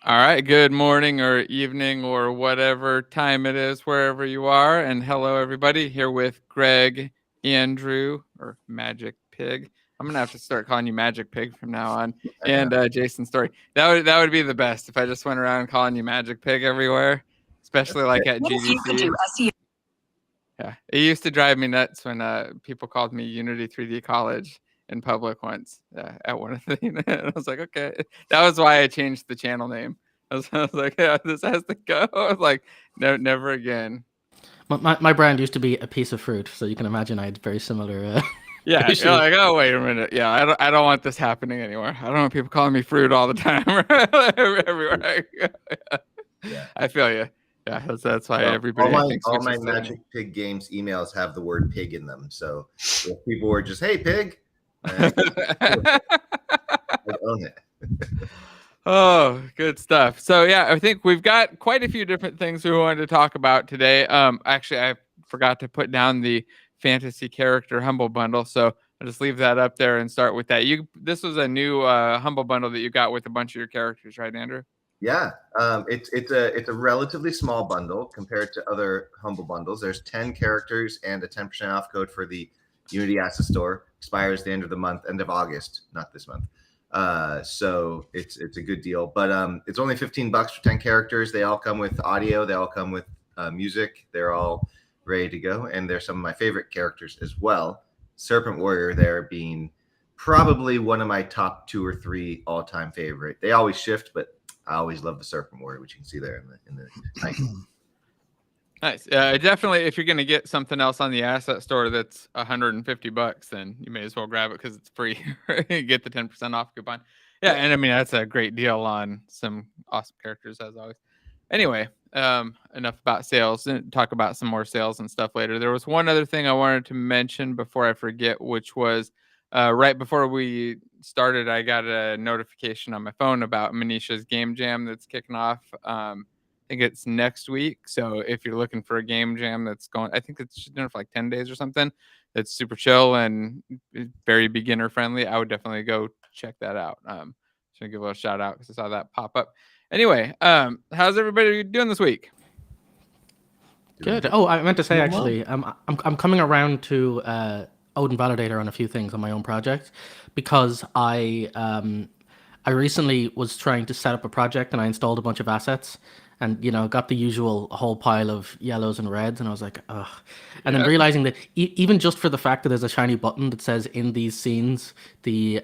All right, good morning or evening or whatever time it is, wherever you are. And hello, everybody. Here with Greg, Andrew, or Magic Pig. I'm gonna have to start calling you Magic Pig from now on. And Jason Story. That would be the best if I just went around calling you Magic Pig everywhere, especially like at GDC. Yeah, it used to drive me nuts when people called me Unity 3D College in public once at one of the. And I was like, okay, that was why I changed the channel name. I was like, yeah, this has to go. I was like, no, never again. My brand used to be a piece of fruit, so you can imagine I had very similar. Yeah, issues. you're like, oh wait a minute. Yeah, I don't want this happening anymore. I don't want people calling me fruit all the time everywhere I go. Yeah. I feel you. Yeah, that's why Well, everybody. all my Magic Pig Games emails have the word pig in them. So if people were just, hey, pig, I own it. Oh, good stuff. So yeah, I think we've got quite a few different things we wanted to talk about today. Actually, I forgot to put down the fantasy character humble bundle, so I'll just leave that up there and start with that. This was a new humble bundle that you got with a bunch of your characters, right, Andrew? Yeah, it's a relatively small bundle compared to other humble bundles. There's 10 characters and a 10% off code for the Unity Asset Store. Expires the end of the month, end of August, not this month. So it's a good deal, but it's only $15 for 10 characters. They all come with audio. They all come with music. They're all ready to go, and they're some of my favorite characters as well. Serpent Warrior there being probably one of my top 2 or 3 all-time favorite. They always shift, but I always love the Serpent Warrior, which you can see there in the icon. Nice. Definitely, if you're going to get something else on the asset store that's $150, then you may as well grab it because it's free. Get the 10% off coupon. Yeah, and I mean that's a great deal on some awesome characters as always. Anyway, enough about sales. Talk about some more sales and stuff later. There was one other thing I wanted to mention before I forget, which was right before we started, I got a notification on my phone about Manisha's Game Jam that's kicking off. I think it's next week. So if you're looking for a game jam that's going, I think it's doing it for like 10 days or something. That's super chill and very beginner friendly. I would definitely go check that out. Just gonna give a little shout out because I saw that pop up. Anyway, how's everybody doing this week? Good. Oh, I meant to say actually, I'm coming around to Odin Validator on a few things on my own project because I recently was trying to set up a project and I installed a bunch of assets and got the usual whole pile of yellows and reds and I was like, ugh. And then realizing that even just for the fact that there's a shiny button that says in these scenes the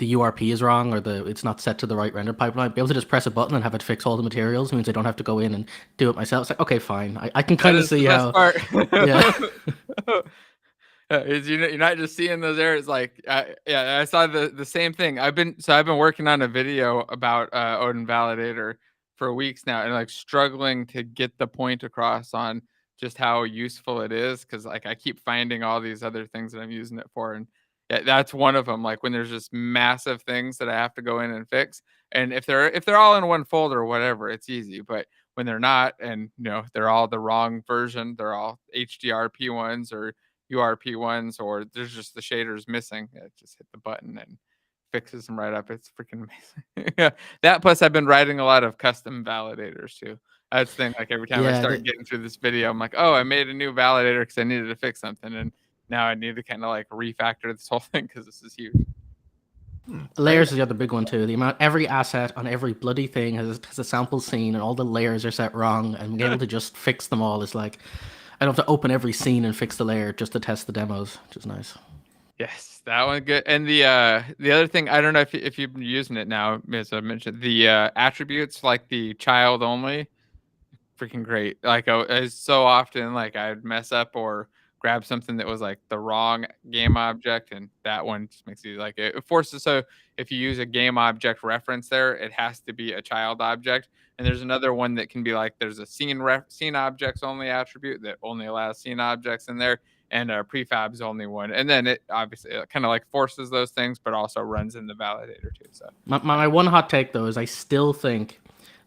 URP is wrong or it's not set to the right render pipeline, be able to just press a button and have it fix all the materials means I don't have to go in and do it myself. It's like, okay, fine. I can kind of see how. Part. Yeah. Is you're not just seeing those errors. Like, yeah, I saw the same thing. I've been working on a video about Odin Validator for weeks now, and like struggling to get the point across on just how useful it is because like I keep finding all these other things that I'm using it for, and yeah, that's one of them. Like when there's just massive things that I have to go in and fix, and if they're all in one folder or whatever, it's easy. But when they're not, and they're all the wrong version, they're all HDRP ones or URP ones, or there's just the shaders missing. Just hit the button and fixes them right up. It's freaking amazing. Yeah, that plus I've been writing a lot of custom validators too. That's the thing. Like every time I start getting through this video, I'm like, oh, I made a new validator because I needed to fix something, and now I need to kind of like refactor this whole thing because this is huge. Layers is the other big one too. The amount every asset on every bloody thing has a sample scene, and all the layers are set wrong, and being able to just fix them all is like. I don't have to open every scene and fix the layer just to test the demos, which is nice. Yes, that one good. And the other thing, I don't know if you've been using it now, as I mentioned, the attributes like the child only, freaking great. Like so often, like I'd mess up or grab something that was like the wrong game object, and that one just makes you like it forces. So if you use a game object reference there, it has to be a child object. And there's another one that can be like there's a scene objects only attribute that only allows scene objects in there, and prefab's only one. And then it obviously kind of like forces those things, but also runs in the validator too. So my one hot take though is I still think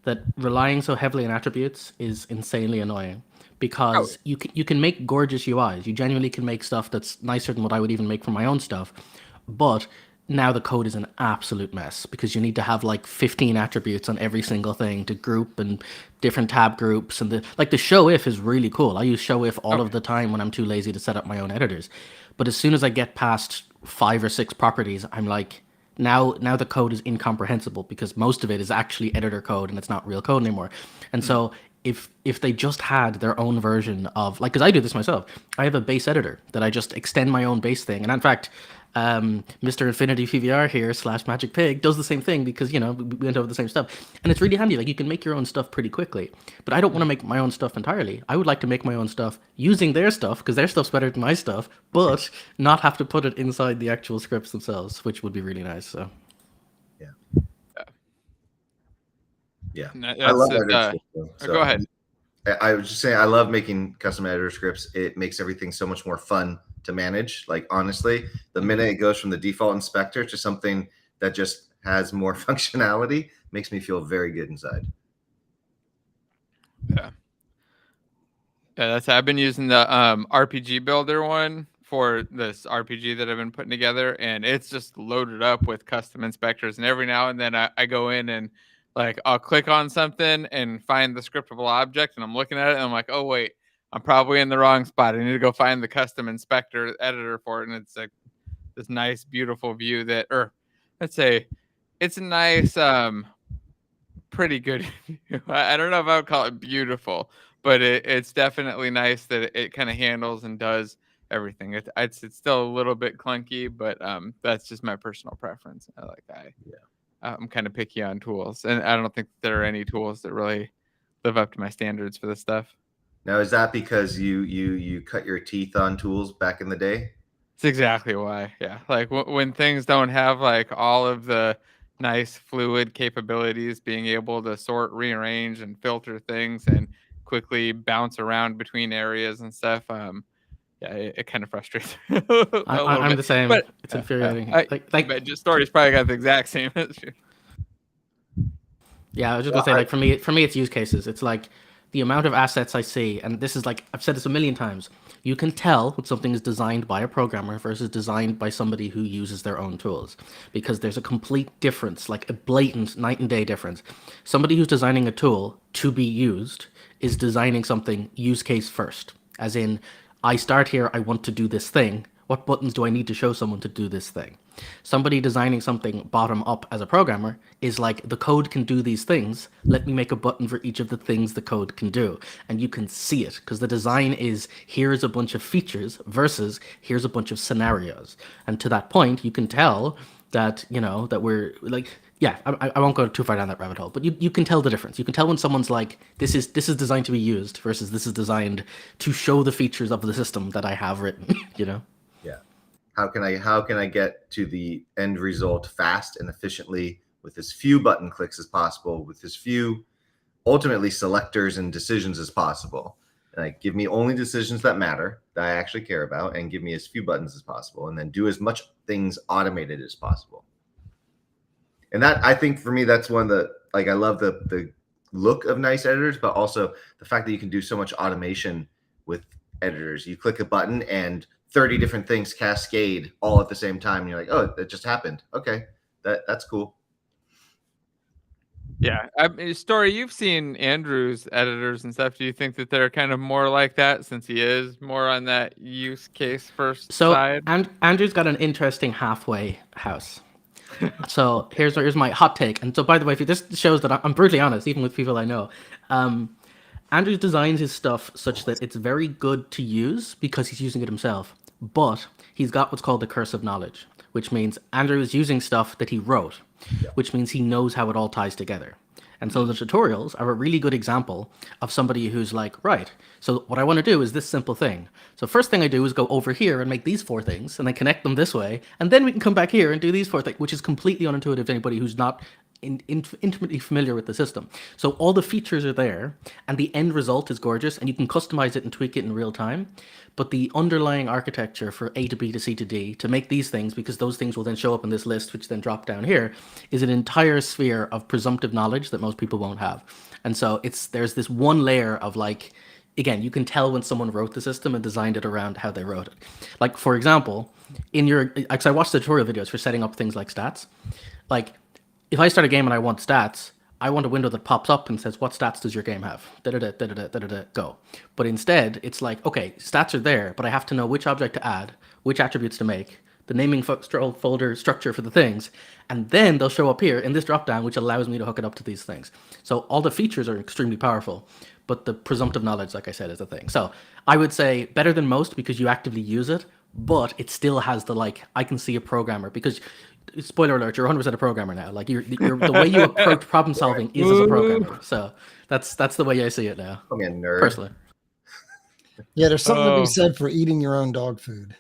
that relying so heavily on attributes is insanely annoying because you can make gorgeous UIs. You genuinely can make stuff that's nicer than what I would even make for my own stuff, but now the code is an absolute mess because you need to have like 15 attributes on every single thing to group and different tab groups. And the show if is really cool. I use show if all of the time when I'm too lazy to set up my own editors. But as soon as I get past 5 or 6 properties, I'm like, now the code is incomprehensible because most of it is actually editor code and it's not real code anymore. And so if they just had their own version of, like, because I do this myself, I have a base editor that I just extend my own base thing. And in fact, Mr. Infinity PVR here / Magic Pig does the same thing because, we went over the same stuff. And it's really handy. Like, you can make your own stuff pretty quickly. But I don't want to make my own stuff entirely. I would like to make my own stuff using their stuff because their stuff's better than my stuff, but not have to put it inside the actual scripts themselves, which would be really nice. So, yeah. That's I love it, editor scripts, go ahead. I was just saying, I love making custom editor scripts. It makes everything so much more fun to manage. Like, honestly, the minute it goes from the default inspector to something that just has more functionality, makes me feel very good inside. Yeah, I've been using the RPG builder one for this RPG that I've been putting together, and it's just loaded up with custom inspectors. And every now and then I go in and, like, I'll click on something and find the scriptable object, and I'm looking at it and I'm like, oh wait, I'm probably in the wrong spot. I need to go find the custom inspector editor for it. And it's like this nice, beautiful view that, or let's say it's a nice, pretty good view. I don't know if I would call it beautiful, but it's definitely nice that it kind of handles and does everything. It's still a little bit clunky, but that's just my personal preference. I'm kind of picky on tools, and I don't think there are any tools that really live up to my standards for this stuff. Now, is that because you cut your teeth on tools back in the day? It's exactly why. Yeah, like when things don't have like all of the nice fluid capabilities, being able to sort, rearrange, and filter things and quickly bounce around between areas and stuff. Yeah, it kind of frustrates me I'm the same. But it's infuriating. But just Story's probably got the exact same issue. Yeah, I was just gonna say, like, for me, it's use cases. It's like the amount of assets I see, and this is like, I've said this a million times. You can tell when something is designed by a programmer versus designed by somebody who uses their own tools, because there's a complete difference, like a blatant night and day difference. Somebody who's designing a tool to be used is designing something use case first, as in, I start here, I want to do this thing. What buttons do I need to show someone to do this thing? Somebody designing something bottom up as a programmer is like, the code can do these things. Let me make a button for each of the things the code can do. And you can see it because the design is, here's a bunch of features versus here's a bunch of scenarios. And to that point, you can tell that, that we're like, yeah, I won't go too far down that rabbit hole, but you can tell the difference. You can tell when someone's like, this is designed to be used versus this is designed to show the features of the system that I have written, Yeah. How can I get to the end result fast and efficiently with as few button clicks as possible, with as few ultimately selectors and decisions as possible? Like, give me only decisions that matter, that I actually care about, and give me as few buttons as possible, and then do as much things automated as possible. And that, I think, for me, that's one of the, like, I love the look of nice editors, but also the fact that you can do so much automation with editors. You click a button and 30 different things cascade all at the same time. And you're like, oh, that just happened. Okay, that's cool. Yeah. Story, you've seen Andrew's editors and stuff. Do you think that they're kind of more like that, since he is more on that use case first side? And Andrew's got an interesting halfway house. So here's my hot take. And so, by the way, this shows that I'm brutally honest, even with people I know. Andrew designs his stuff such that it's very good to use because he's using it himself, but he's got what's called the curse of knowledge, which means Andrew is using stuff that he wrote, which means he knows how it all ties together. And so the tutorials are a really good example of somebody who's like, right, so what I want to do is this simple thing. So first thing I do is go over here and make these 4 things and then connect them this way. And then we can come back here and do these 4 things, which is completely unintuitive to anybody who's not intimately familiar with the system. So all the features are there and the end result is gorgeous and you can customize it and tweak it in real time. But the underlying architecture for A to B to C to D to make these things, because those things will then show up in this list, which then drop down here, is an entire sphere of presumptive knowledge that most people won't have. And so there's this one layer of like, again, you can tell when someone wrote the system and designed it around how they wrote it. Like, for example, because I watched tutorial videos for setting up things like stats. Like, if I start a game and I want stats, I want a window that pops up and says, what stats does your game have? Da-da-da, da-da-da, da-da-da, go. But instead, it's like, okay, stats are there, but I have to know which object to add, which attributes to make, the naming folder structure for the things, and then they'll show up here in this dropdown, which allows me to hook it up to these things. So all the features are extremely powerful, but the presumptive knowledge, like I said, is the thing. So I would say better than most because you actively use it, but it still has the, like, I can see a programmer, because spoiler alert, you're 100% a programmer now. Like, you're the way you approach problem solving is as a programmer. So that's the way I see it now. I'm a nerd. Personally. Yeah, there's something to be said for eating your own dog food.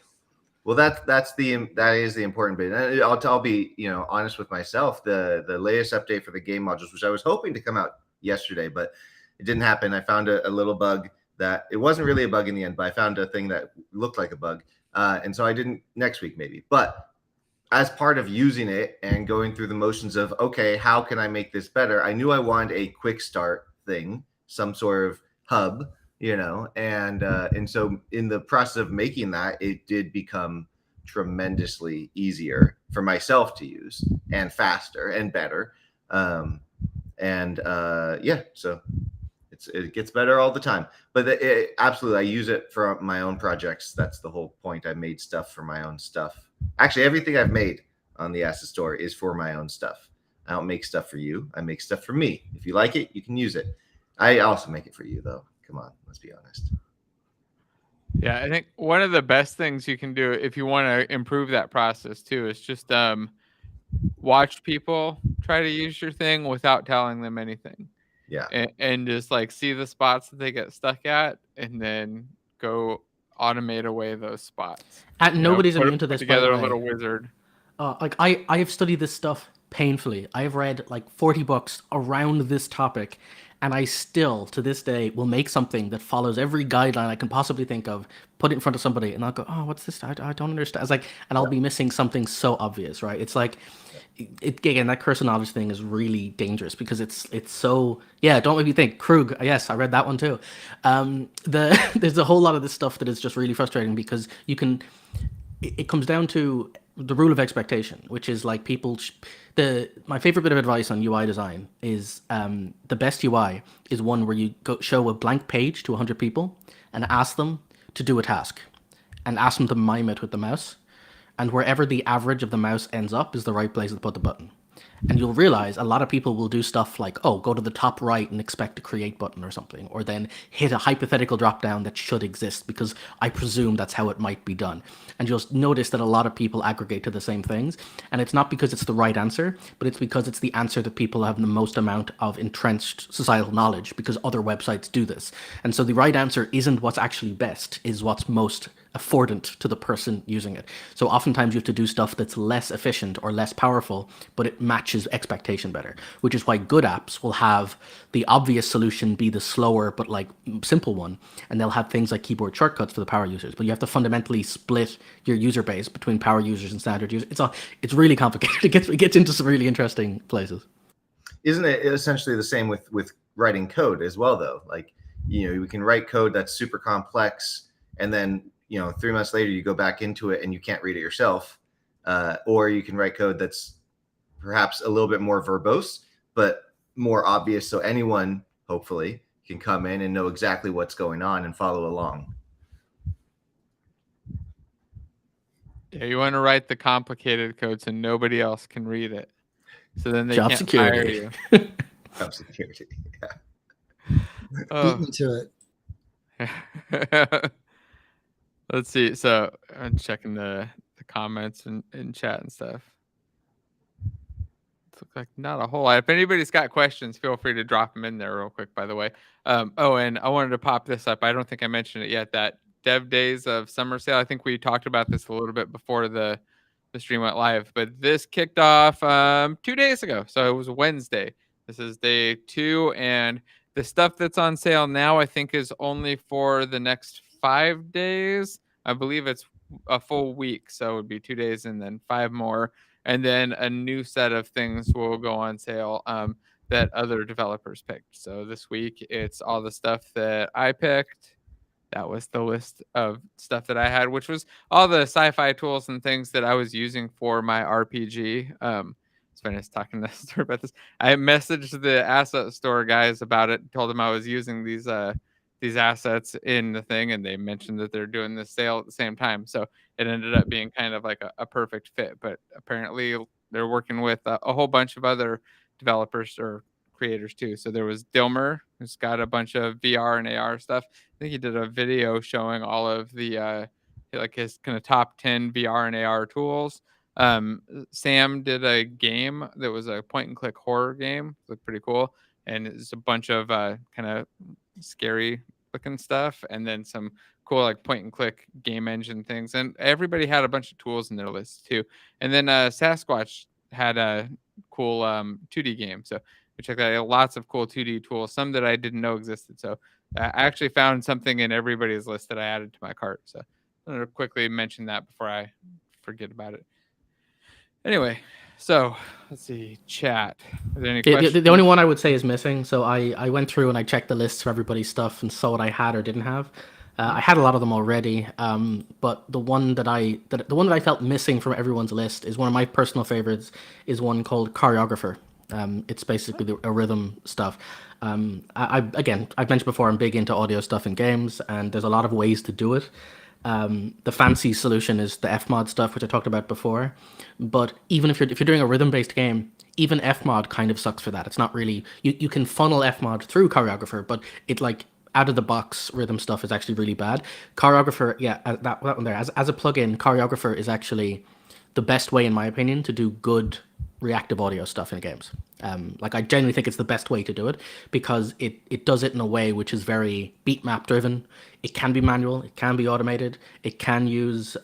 Well, that is the important bit. And I'll be honest with myself. The latest update for the game modules, which I was hoping to come out yesterday, but it didn't happen. I found a little bug that it wasn't really a bug in the end, but I found a thing that looked like a bug, and so I didn't next week maybe. But as part of using it and going through the motions of, okay, how can I make this better? I knew I wanted a quick start thing, some sort of hub. And so in the process of making that, it did become tremendously easier for myself to use and faster and better. So it gets better all the time. But absolutely, I use it for my own projects. That's the whole point. I made stuff for my own stuff. Actually, everything I've made on the Asset Store is for my own stuff. I don't make stuff for you. I make stuff for me. If you like it, you can use it. I also make it for you, though. Come on, let's be honest. Yeah, I think one of the best things you can do if you want to improve that process too is just watch people try to use your thing without telling them anything. Yeah. And just like see the spots that they get stuck at and then go automate away those spots. Nobody's immune to this, by the together way. a little wizard. Like I have studied this stuff painfully. I've read like 40 books around this topic, and I still, to this day, will make something that follows every guideline I can possibly think of, put it in front of somebody, and I'll go, oh, what's this? I don't understand. It's like, and I'll be missing something so obvious, right? It's like, again, that curse of knowledge thing is really dangerous because it's so, yeah, don't make me think. Krug, yes, I read that one too. There's a whole lot of this stuff that is just really frustrating because it comes down to the rule of expectation, which is like my favorite bit of advice on UI design is the best UI is one where you show a blank page to 100 people and ask them to do a task and ask them to mime it with the mouse. And wherever the average of the mouse ends up is the right place to put the button. And you'll realize a lot of people will do stuff like, oh, go to the top right and expect a create button or something, or then hit a hypothetical drop down that should exist because I presume that's how it might be done. And you'll notice that a lot of people aggregate to the same things. And it's not because it's the right answer, but it's because it's the answer that people have the most amount of entrenched societal knowledge because other websites do this. And so the right answer isn't what's actually best, is what's most affordant to the person using it. So oftentimes you have to do stuff that's less efficient or less powerful, but it matches expectation better, which is why good apps will have the obvious solution be the slower but like simple one, and they'll have things like keyboard shortcuts for the power users, but you have to fundamentally split your user base between power users and standard users. It's really complicated. It gets into some really interesting places. Isn't it essentially the same with writing code as well, though? Like, we can write code that's super complex, and then 3 months later you go back into it and you can't read it yourself, or you can write code that's perhaps a little bit more verbose but more obvious, so anyone hopefully can come in and know exactly what's going on and follow along. Yeah, you want to write the complicated code so nobody else can read it, so then they Job can't security. hire you. Job security. Beat me to it. Let's see. So I'm checking the comments in chat and stuff. It looks like not a whole lot. If anybody's got questions, feel free to drop them in there real quick, by the way. And I wanted to pop this up. I don't think I mentioned it yet. That Dev Days of Summer Sale. I think we talked about this a little bit before the stream went live, but this kicked off 2 days ago. So it was Wednesday. This is day 2, and the stuff that's on sale now, I think, is only for the next 5 days. I believe it's a full week, so it would be 2 days and then 5 more, and then a new set of things will go on sale. that other developers picked. So this week it's all the stuff that I picked. That was the list of stuff that I had, which was all the sci-fi tools and things that I was using for my RPG. It's funny, I was talking to Store about this. I messaged the asset store guys about it, told them I was using these assets in the thing, and they mentioned that they're doing this sale at the same time. So it ended up being kind of like a perfect fit. But apparently they're working with a whole bunch of other developers or creators too. So there was Dilmer, who's got a bunch of VR and AR stuff. I think he did a video showing all of the like his kind of top 10 VR and AR tools. Sam did a game that was a point and click horror game. It looked pretty cool. And it's a bunch of kind of scary looking stuff, and then some cool like point and click game engine things. And everybody had a bunch of tools in their list too. And then Sasquatch had a cool 2D game. So we checked out lots of cool 2D tools, some that I didn't know existed. So I actually found something in everybody's list that I added to my cart. So I'm going to quickly mention that before I forget about it. Anyway, so let's see, chat. Are there any questions? The only one I would say is missing. So I went through and I checked the lists for everybody's stuff and saw what I had or didn't have. I had a lot of them already, but the one that I felt missing from everyone's list is one of my personal favorites. Is one called Choreographer. It's basically a rhythm stuff. I've mentioned before, I'm big into audio stuff in games, and there's a lot of ways to do it. The fancy solution is the Fmod stuff, which I talked about before. But even if you're doing a rhythm-based game, even Fmod kind of sucks for that. It's not really you can funnel Fmod through Choreographer, but it like out of the box rhythm stuff is actually really bad. Choreographer, yeah, that one there as a plugin, Choreographer is actually the best way, in my opinion, to do good reactive audio stuff in games. Like I genuinely think it's the best way to do it because it does it in a way which is very beat map driven. It can be manual, it can be automated, it can use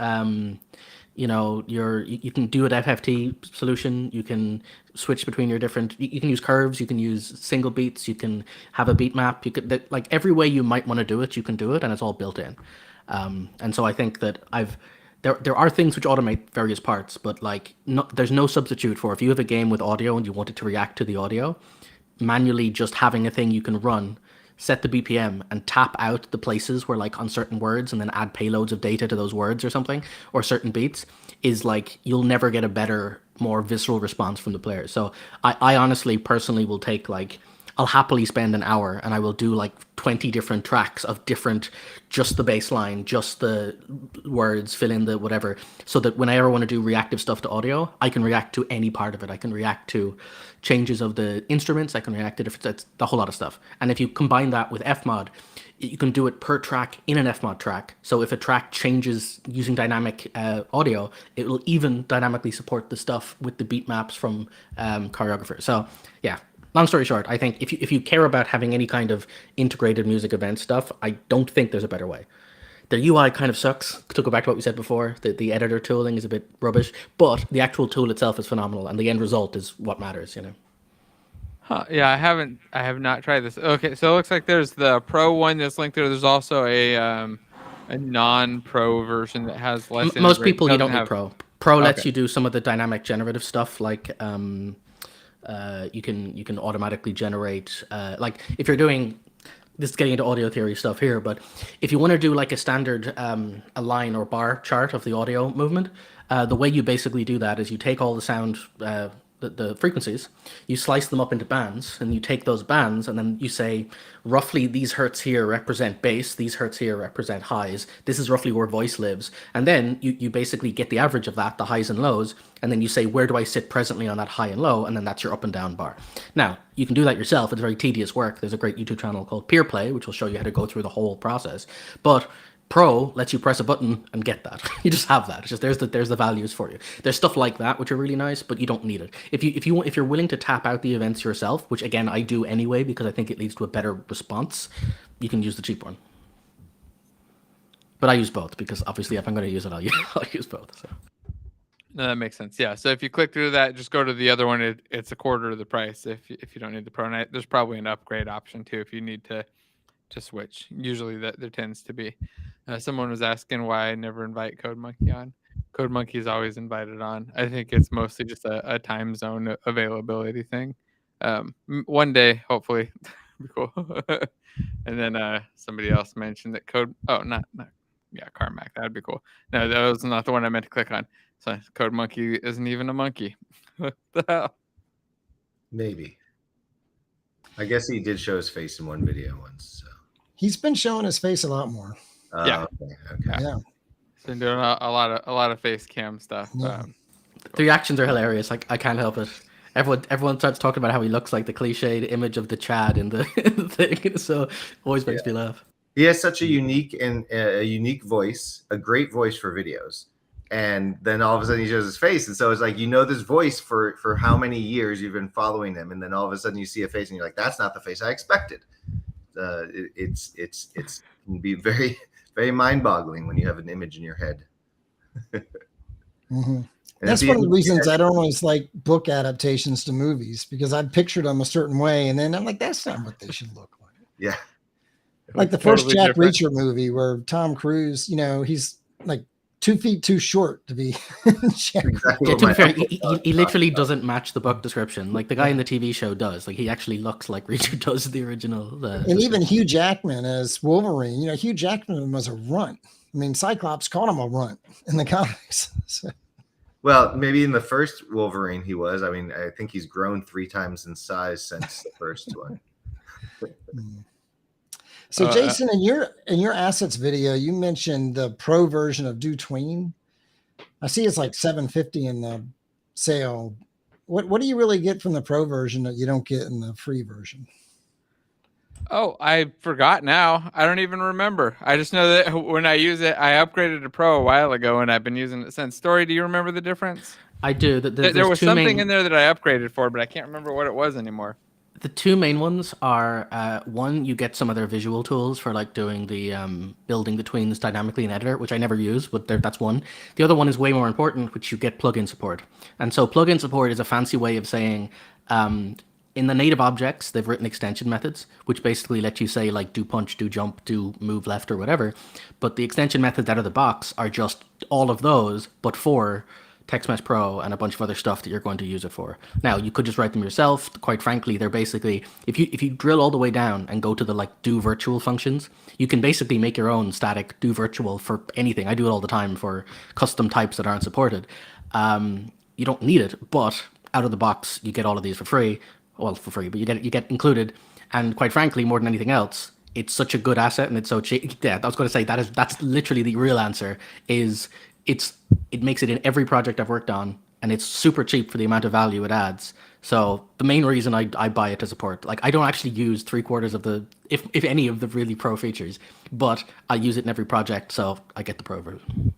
you can do an FFT solution, you can switch between your different, you can use curves, you can use single beats, you can have a beat map, you could like every way you might want to do it, you can do it, and it's all built in. And so I think that there are things which automate various parts, but there's no substitute for if you have a game with audio and you want it to react to the audio, manually just having a thing you can run, set the BPM and tap out the places where like on certain words and then add payloads of data to those words or something, or certain beats, is like you'll never get a better, more visceral response from the players. So I honestly, personally will take I'll happily spend an hour and I will do like 20 different tracks of different, just the bass line, just the words, fill in the whatever, so that when I ever want to do reactive stuff to audio, I can react to any part of it. I can react to changes of the instruments, I can react to different, the whole lot of stuff. And if you combine that with Fmod, you can do it per track in an Fmod track. So if a track changes using dynamic audio, it will even dynamically support the stuff with the beat maps from Choreographer. So yeah. Long story short, I think if you care about having any kind of integrated music event stuff, I don't think there's a better way. The UI kind of sucks. To go back to what we said before, the editor tooling is a bit rubbish, but the actual tool itself is phenomenal, and the end result is what matters, Huh, yeah, I have not tried this. Okay, so it looks like there's the Pro one that's linked there. There's also a non-Pro version that has less. Most people you don't need Pro. Pro lets Okay. you do some of the dynamic generative stuff, like you can automatically generate like if you're doing this is getting into audio theory stuff here, but if you want to do like a standard a line or bar chart of the audio movement, the way you basically do that is you take all the sound the frequencies, you slice them up into bands, and you take those bands and then you say roughly these hertz here represent bass, these hertz here represent highs, this is roughly where voice lives, and then you basically get the average of that, the highs and lows, and then you say where do I sit presently on that high and low, and then that's your up and down bar. Now you can do that yourself, it's very tedious work. There's a great YouTube channel called Peer Play which will show you how to go through the whole process, but Pro lets you press a button and get that. You just have that. It's just there's the values for you. There's stuff like that which are really nice, but you don't need it. If you're willing to tap out the events yourself, which again I do anyway because I think it leads to a better response, you can use the cheap one. But I use both because obviously if I'm going to use it, I'll use both. So. No, that makes sense. Yeah. So if you click through that, just go to the other one. It's a quarter of the price if you don't need the Pro. And there's probably an upgrade option too if you need to switch. Usually that there tends to be. Someone was asking why I never invite Code Monkey on. Code Monkey is always invited on. I think it's mostly just a time zone availability thing. One day, hopefully, be cool. And then somebody else mentioned that code. Oh, not yeah, Carmack. That'd be cool. No, that was not the one I meant to click on. So Code Monkey isn't even a monkey. What the hell? Maybe. I guess he did show his face in one video once. So. He's been showing his face a lot more. Yeah. Okay. Yeah. He's been doing a lot of face cam stuff. Yeah. The reactions are hilarious. Like I can't help it. Everyone starts talking about how he looks like the cliched image of the Chad in the thing. So always makes me laugh. He has such a unique voice, a great voice for videos. And then all of a sudden he shows his face. And so it's like, this voice for how many years you've been following him. And then all of a sudden you see a face and you're like, that's not the face I expected. It's can be very, very mind boggling when you have an image in your head. Mm-hmm. That's one of the reasons I don't always like book adaptations to movies, because I've pictured them a certain way. And then I'm like, that's not what they should look like. Yeah. Like the first Jack Reacher movie where Tom Cruise, he's like 2 feet too short to be Jack. Exactly. Yeah, to be fair, he literally doesn't match the book description. Like the guy in the TV show does. Like he actually looks like Reacher does the original. And even Hugh Jackman as Wolverine, Hugh Jackman was a runt. I mean, Cyclops called him a runt in the comics. So. Well, maybe in the first Wolverine he was. I mean, I think he's grown 3 times in size since the first one. So, Jason, in your assets video, you mentioned the pro version of DoTween. I see it's like $750 in the sale. What do you really get from the pro version that you don't get in the free version? Oh, I forgot now. I don't even remember. I just know that when I use it, I upgraded to Pro a while ago, and I've been using it since. Story, do you remember the difference? I do. There was something in there that I upgraded for, but I can't remember what it was anymore. The 2 main ones are one, you get some of their visual tools for like doing the building the tweens dynamically in editor, which I never use, but that's one. The other one is way more important, which you get plugin support. And so plugin support is a fancy way of saying in the native objects, they've written extension methods, which basically let you say like do punch, do jump, do move left or whatever. But the extension methods out of the box are just all of those, but for TextMesh Pro and a bunch of other stuff that you're going to use it for. Now, you could just write them yourself. Quite frankly, they're basically, if you drill all the way down and go to the like do virtual functions, you can basically make your own static do virtual for anything. I do it all the time for custom types that aren't supported. You don't need it, but out of the box, you get all of these for free. Well, for free, but you get included. And quite frankly, more than anything else, it's such a good asset and it's so cheap. Yeah, I was going to say that's literally the real answer. It makes it in every project I've worked on, and it's super cheap for the amount of value it adds. So the main reason I buy it to support, like I don't actually use 3/4 of the, if any of the really pro features, but I use it in every project, so I get the pro version.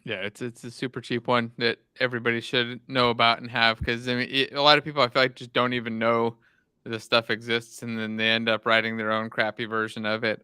Yeah, it's a super cheap one that everybody should know about and have, because I mean, a lot of people I feel like just don't even know this stuff exists, and then they end up writing their own crappy version of it,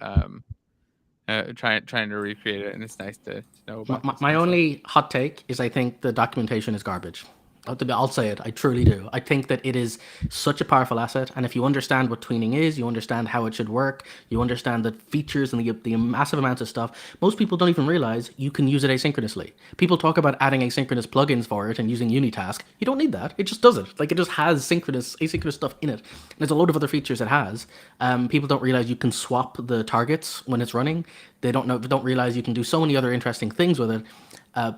trying to recreate it, and it's nice to know about. My only hot take is I think the documentation is garbage. I'll say it. I truly do. I think that it is such a powerful asset, and if you understand what tweening is, you understand how it should work, you understand the features and the massive amounts of stuff. Most people don't even realize you can use it asynchronously. People talk about adding asynchronous plugins for it and using Unitask. You don't need that. It just does it. Like it just has asynchronous stuff in it. And there's a load of other features it has. People don't realize you can swap the targets when it's running. They don't realize you can do so many other interesting things with it.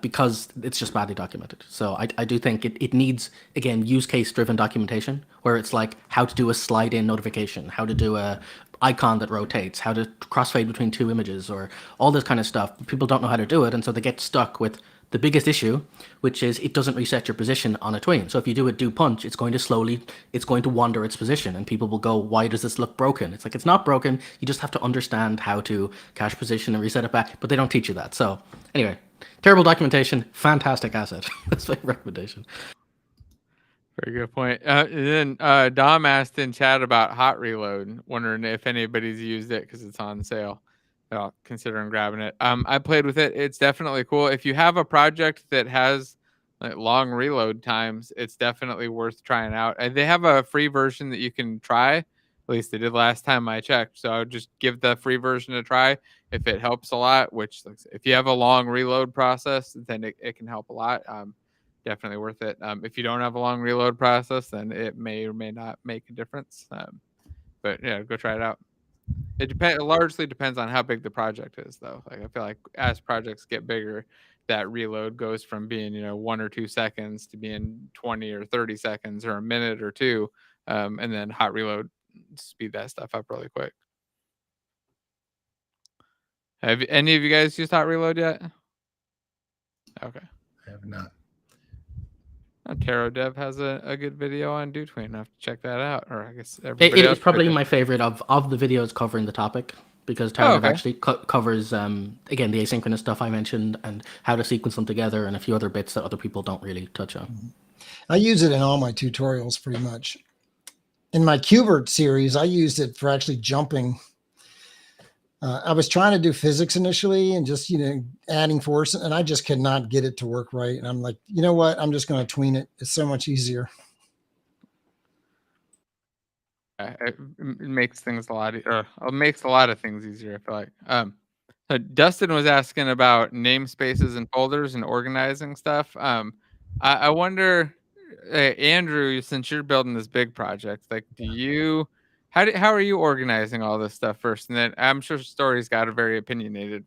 Because it's just badly documented. So I do think it needs, again, use case driven documentation, where it's like how to do a slide in notification, how to do a icon that rotates, how to crossfade between 2 images, or all this kind of stuff. People don't know how to do it, and so they get stuck with the biggest issue, which is it doesn't reset your position on a tween. So if you do a do punch, it's going to wander its position, and people will go, why does this look broken? It's like, it's not broken. You just have to understand how to cache position and reset it back, but they don't teach you that. So anyway, terrible documentation, fantastic asset. That's my recommendation. Very good point. And then Dom asked in chat about Hot Reload, wondering if anybody's used it because it's on sale. Considering grabbing it. I played with it. It's definitely cool. If you have a project that has like long reload times, it's definitely worth trying out. And they have a free version that you can try. At least they did last time I checked. So I would just give the free version a try if it helps a lot, which if you have a long reload process, then it can help a lot. definitely worth it. If you don't have a long reload process, then it may or may not make a difference. But yeah, go try it out. It largely depends on how big the project is, though. Like I feel like as projects get bigger, that reload goes from being 1 or 2 seconds to being 20 or 30 seconds or a minute or two, and then hot reload speed that stuff up really quick. Have any of you guys used hot reload yet? Okay. I have not. Tarot Dev has a good video on DoTween. I have to check that out. Or I guess everybody It else is probably should. my favorite of the videos covering the topic, because Oh, Tarot okay. actually covers again the asynchronous stuff I mentioned and how to sequence them together and a few other bits that other people don't really touch on. I use it in all my tutorials pretty much. In my Qbert series, I used it for actually jumping. I was trying to do physics initially and just, adding force, and I just could not get it to work right. And I'm like, you know what? I'm just going to tween it. It's so much easier. It makes things a lot. It makes a lot of things easier. I feel like. So Dustin was asking about namespaces and folders and organizing stuff. I wonder, Andrew, since you're building this big project, like, how are you organizing all this stuff first? And then I'm sure Story's got a very opinionated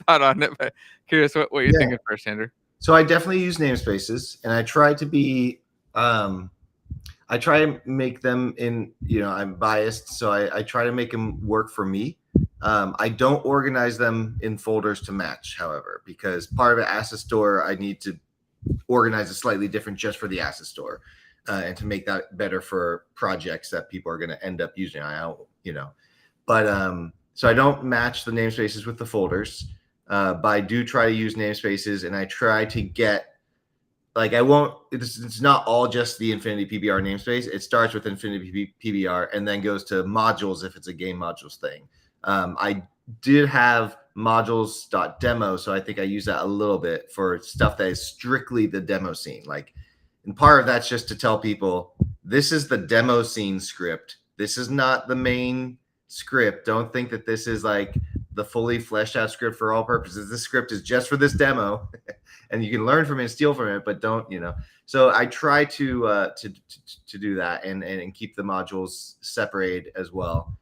thought on it, but curious what you think at first, Andrew. So I definitely use namespaces, and I try to be, I try to make them in, I'm biased, so I try to make them work for me. I don't organize them in folders to match, however, because part of an asset store, I need to organize it slightly different just for the asset store, and to make that better for projects that people are going to end up using. But so I don't match the namespaces with the folders, but I do try to use namespaces, and I try to get, like, it's not all just the Infinity PBR namespace. It starts with Infinity PBR and then goes to modules if it's a game modules thing. I did have modules.demo, so I think I use that a little bit for stuff that is strictly the demo scene. Like, and part of that's just to tell people, this is the demo scene script. This is not the main script. Don't think that this is like the fully fleshed out script for all purposes. This script is just for this demo, and you can learn from it and steal from it, but don't, So I try to do that and keep the modules separated as well,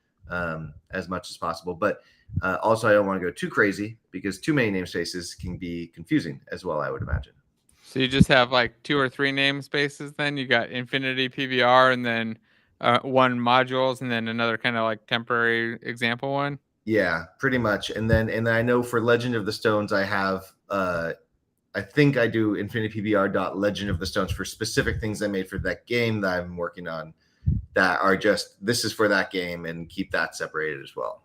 as much as possible. But also, I don't want to go too crazy because too many namespaces can be confusing as well, I would imagine. So you just have like 2 or 3 namespaces. Then you got Infinity PBR, and then one modules, and then another kind of like temporary example one. Yeah, pretty much. And then I know for Legend of the Stones, I have I think I do Infinity PBR Legend of the Stones for specific things I made for that game that I'm working on that are just, this is for that game, and keep that separated as well.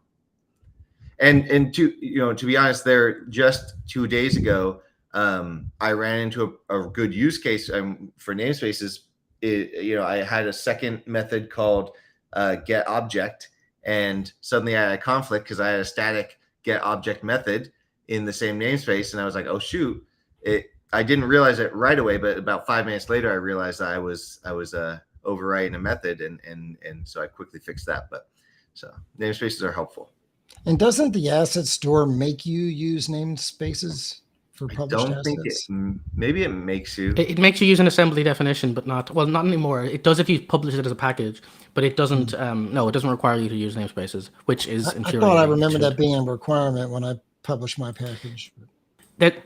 And to be honest, there just 2 days ago, I ran into a good use case for namespaces. I had a second method called get object, and suddenly I had a conflict because I had a static get object method in the same namespace, and I was like, oh shoot! I didn't realize it right away, but about 5 minutes later, I realized I was overwriting a method, and so I quickly fixed that. But so namespaces are helpful. And doesn't the asset store make you use namespaces for published I don't think assets? maybe it makes you. It makes you use an assembly definition, but not anymore. It does if you publish it as a package, but it doesn't. No, it doesn't require you to use namespaces, which is infuriating. I thought I remember that being a requirement when I published my package.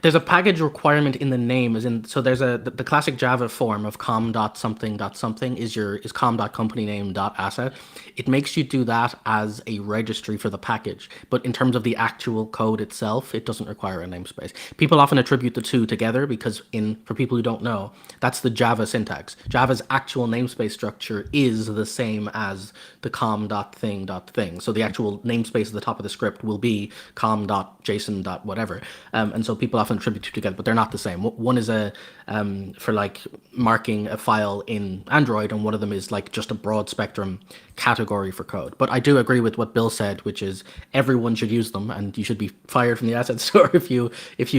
There's a package requirement in the name, so there's the classic Java form of com.something.something is com.companyname.asset. It makes you do that as a registry for the package, but in terms of the actual code itself, it doesn't require a namespace. People often attribute the two together because for people who don't know, that's the Java syntax. Java's actual namespace structure is the same as the com.thing.thing. So the actual namespace at the top of the script will be com.json.whatever. And so people often attribute two together, but they're not the same. One is for like marking a file in Android, and one of them is like just a broad spectrum category for code. But I do agree with what Bill said, which is everyone should use them, and you should be fired from the asset store if you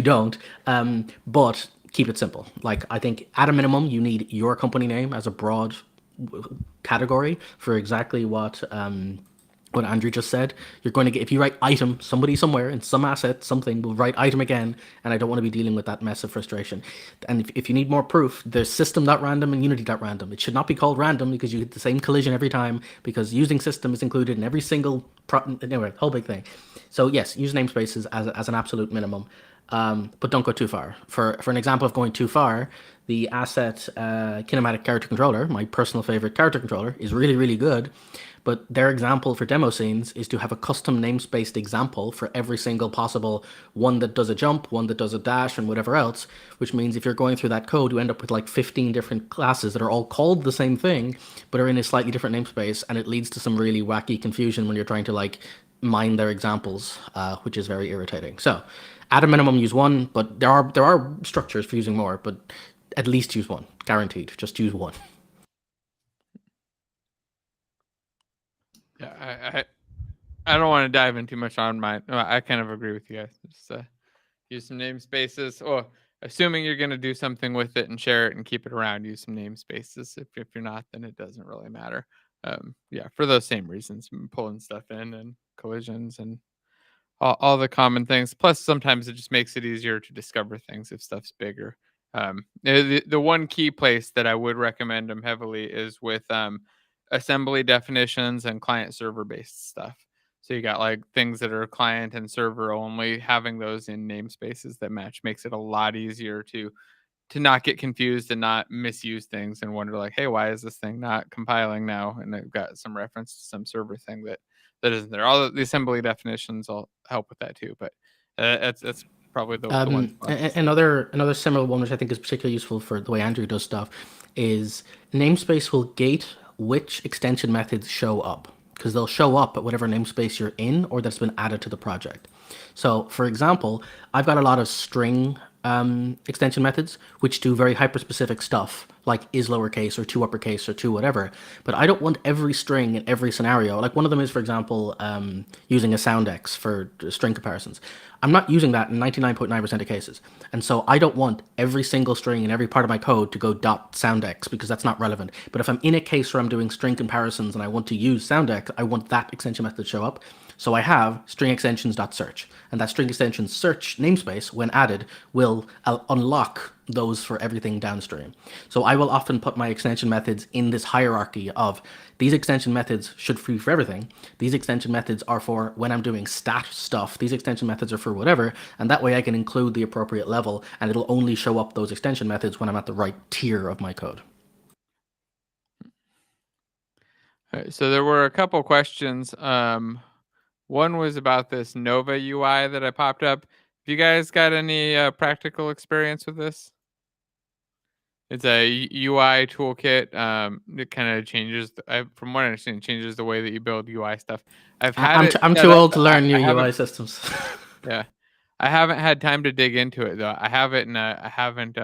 don't. But keep it simple. Like, I think at a minimum you need your company name as a broad category for exactly what what Andrew just said. You're going to get, if you write item, somebody somewhere in some asset, something will write item again, and I don't want to be dealing with that mess of frustration. And if you need more proof, there's system.random and unity.random. It should not be called random because you get the same collision every time, because using system is included in every single, anyway, whole big thing. So yes, use namespaces as an absolute minimum. But don't go too far. For an example of going too far, the asset kinematic character controller, my personal favorite character controller, is really, really good. But their example for demo scenes is to have a custom namespaced example for every single possible one that does a jump, one that does a dash, and whatever else, which means if you're going through that code, you end up with like 15 different classes that are all called the same thing, but are in a slightly different namespace, and it leads to some really wacky confusion when you're trying to like mine their examples, which is very irritating. So at a minimum, use one, but there are structures for using more, but at least use one, guaranteed. Just use one. Yeah, I don't want to dive in too much on mine. I kind of agree with you guys. Just use some namespaces. Or assuming you're going to do something with it and share it and keep it around, use some namespaces. If you're not, then it doesn't really matter. Yeah, for those same reasons, pulling stuff in and collisions and all the common things. Plus, sometimes it just makes it easier to discover things if stuff's bigger. The one key place that I would recommend them heavily is with assembly definitions and client server based stuff. So you got like things that are client and server only. Having those in namespaces that match makes it a lot easier to not get confused and not misuse things and wonder like, hey, why is this thing not compiling now? And I've got some reference to some server thing that isn't there. All the assembly definitions will help with that too. But that's probably the one. Another similar one, which I think is particularly useful for the way Andrew does stuff, is namespace will gate which extension methods show up, because they'll show up at whatever namespace you're in or that's been added to the project. So, for example, I've got a lot of string extension methods which do very hyper-specific stuff, like is lowercase or to uppercase or to whatever. But I don't want every string in every scenario. Like one of them is, for example, using a soundex for string comparisons. I'm not using that in 99.9% of cases. And so I don't want every single string in every part of my code to go .soundex because that's not relevant. But if I'm in a case where I'm doing string comparisons and I want to use soundex, I want that extension method to show up. So I have string extensions.search, and that string extension search namespace, when added, will unlock those for everything downstream. So I will often put my extension methods in this hierarchy of these extension methods should be for everything. These extension methods are for when I'm doing stat stuff. These extension methods are for whatever, and that way I can include the appropriate level, and it'll only show up those extension methods when I'm at the right tier of my code. All right, so there were a couple questions. One was about this Nova UI that I popped up. Have you guys got any practical experience with this? It's a UI toolkit. It kind of changes, from what I understand, it changes the way that you build UI stuff. I'm too old to learn new UI systems. Yeah, I haven't had time to dig into it though. I have it, and I haven't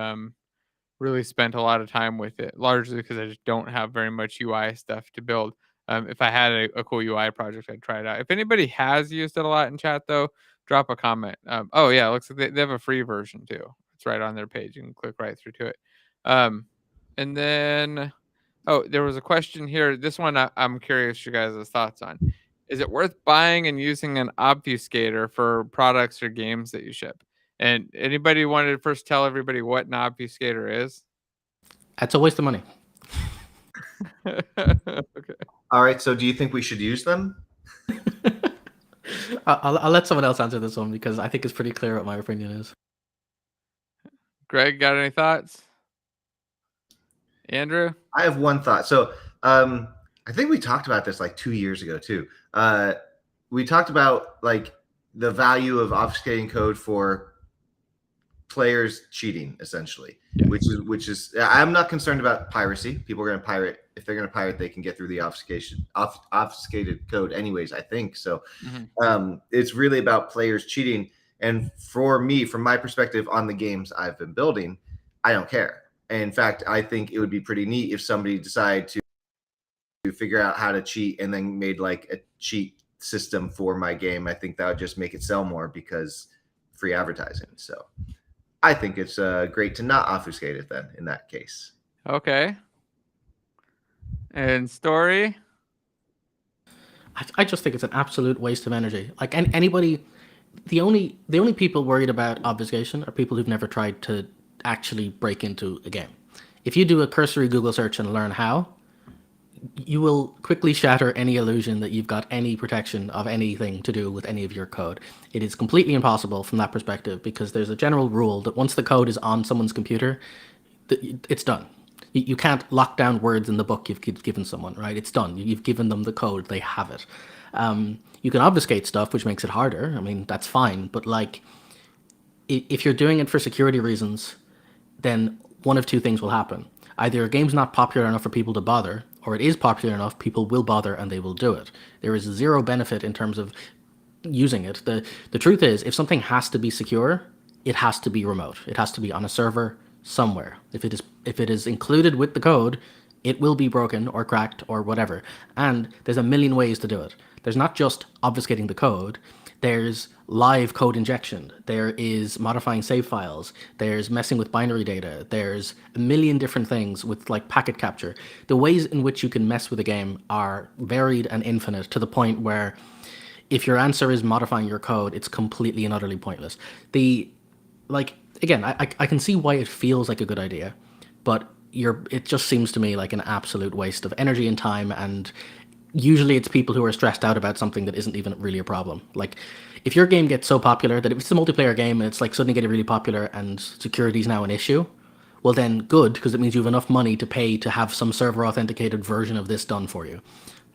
really spent a lot of time with it, largely because I just don't have very much UI stuff to build. If I had a cool UI project, I'd try it out. If anybody has used it a lot in chat, though, drop a comment. Oh, yeah, it looks like they have a free version, too. It's right on their page. You can click right through to it. And then, there was a question here. This one I'm curious your guys' thoughts on. Is it worth buying and using an obfuscator for products or games that you ship? And anybody wanted to first tell everybody what an obfuscator is? That's a waste of money. Okay. All right. So do you think we should use them? I'll let someone else answer this one because I think it's pretty clear what my opinion is. Greg, got any thoughts? Andrew? I have one thought. So I think we talked about this like 2 years ago too. We talked about like the value of obfuscating code for players cheating, essentially. Yeah. which is I'm not concerned about piracy. People are going to pirate. If they're going to pirate, they can get through the obfuscated code anyways, I think. So it's really about players cheating. And for me, from my perspective on the games I've been building, I don't care. And in fact, I think it would be pretty neat if somebody decided to figure out how to cheat and then made like a cheat system for my game. I think that would just make it sell more because free advertising. So I think it's great to not obfuscate it then in that case. Okay. And Story? I just think it's an absolute waste of energy. Like anybody, the only people worried about obfuscation are people who've never tried to actually break into a game. If you do a cursory Google search and learn how, you will quickly shatter any illusion that you've got any protection of anything to do with any of your code. It is completely impossible from that perspective because there's a general rule that once the code is on someone's computer, it's done. You can't lock down words in the book you've given someone, right? It's done. You've given them the code. They have it. You can obfuscate stuff, which makes it harder. I mean, that's fine. But like, if you're doing it for security reasons, then one of two things will happen. Either a game's not popular enough for people to bother, or it is popular enough, people will bother and they will do it. There is zero benefit in terms of using it. The truth is, if something has to be secure, it has to be remote. It has to be on a server somewhere. If it is included with the code, it will be broken or cracked or whatever. And there's a million ways to do it. There's not just obfuscating the code. There's live code injection. There is modifying save files. There's messing with binary data. There's a million different things with like packet capture. The ways in which you can mess with a game are varied and infinite to the point where if your answer is modifying your code, it's completely and utterly pointless. Again, I can see why it feels like a good idea, but it just seems to me like an absolute waste of energy and time, and usually it's people who are stressed out about something that isn't even really a problem. Like, if your game gets so popular that if it's a multiplayer game and it's like suddenly getting really popular and security is now an issue, well then good, because it means you have enough money to pay to have some server authenticated version of this done for you.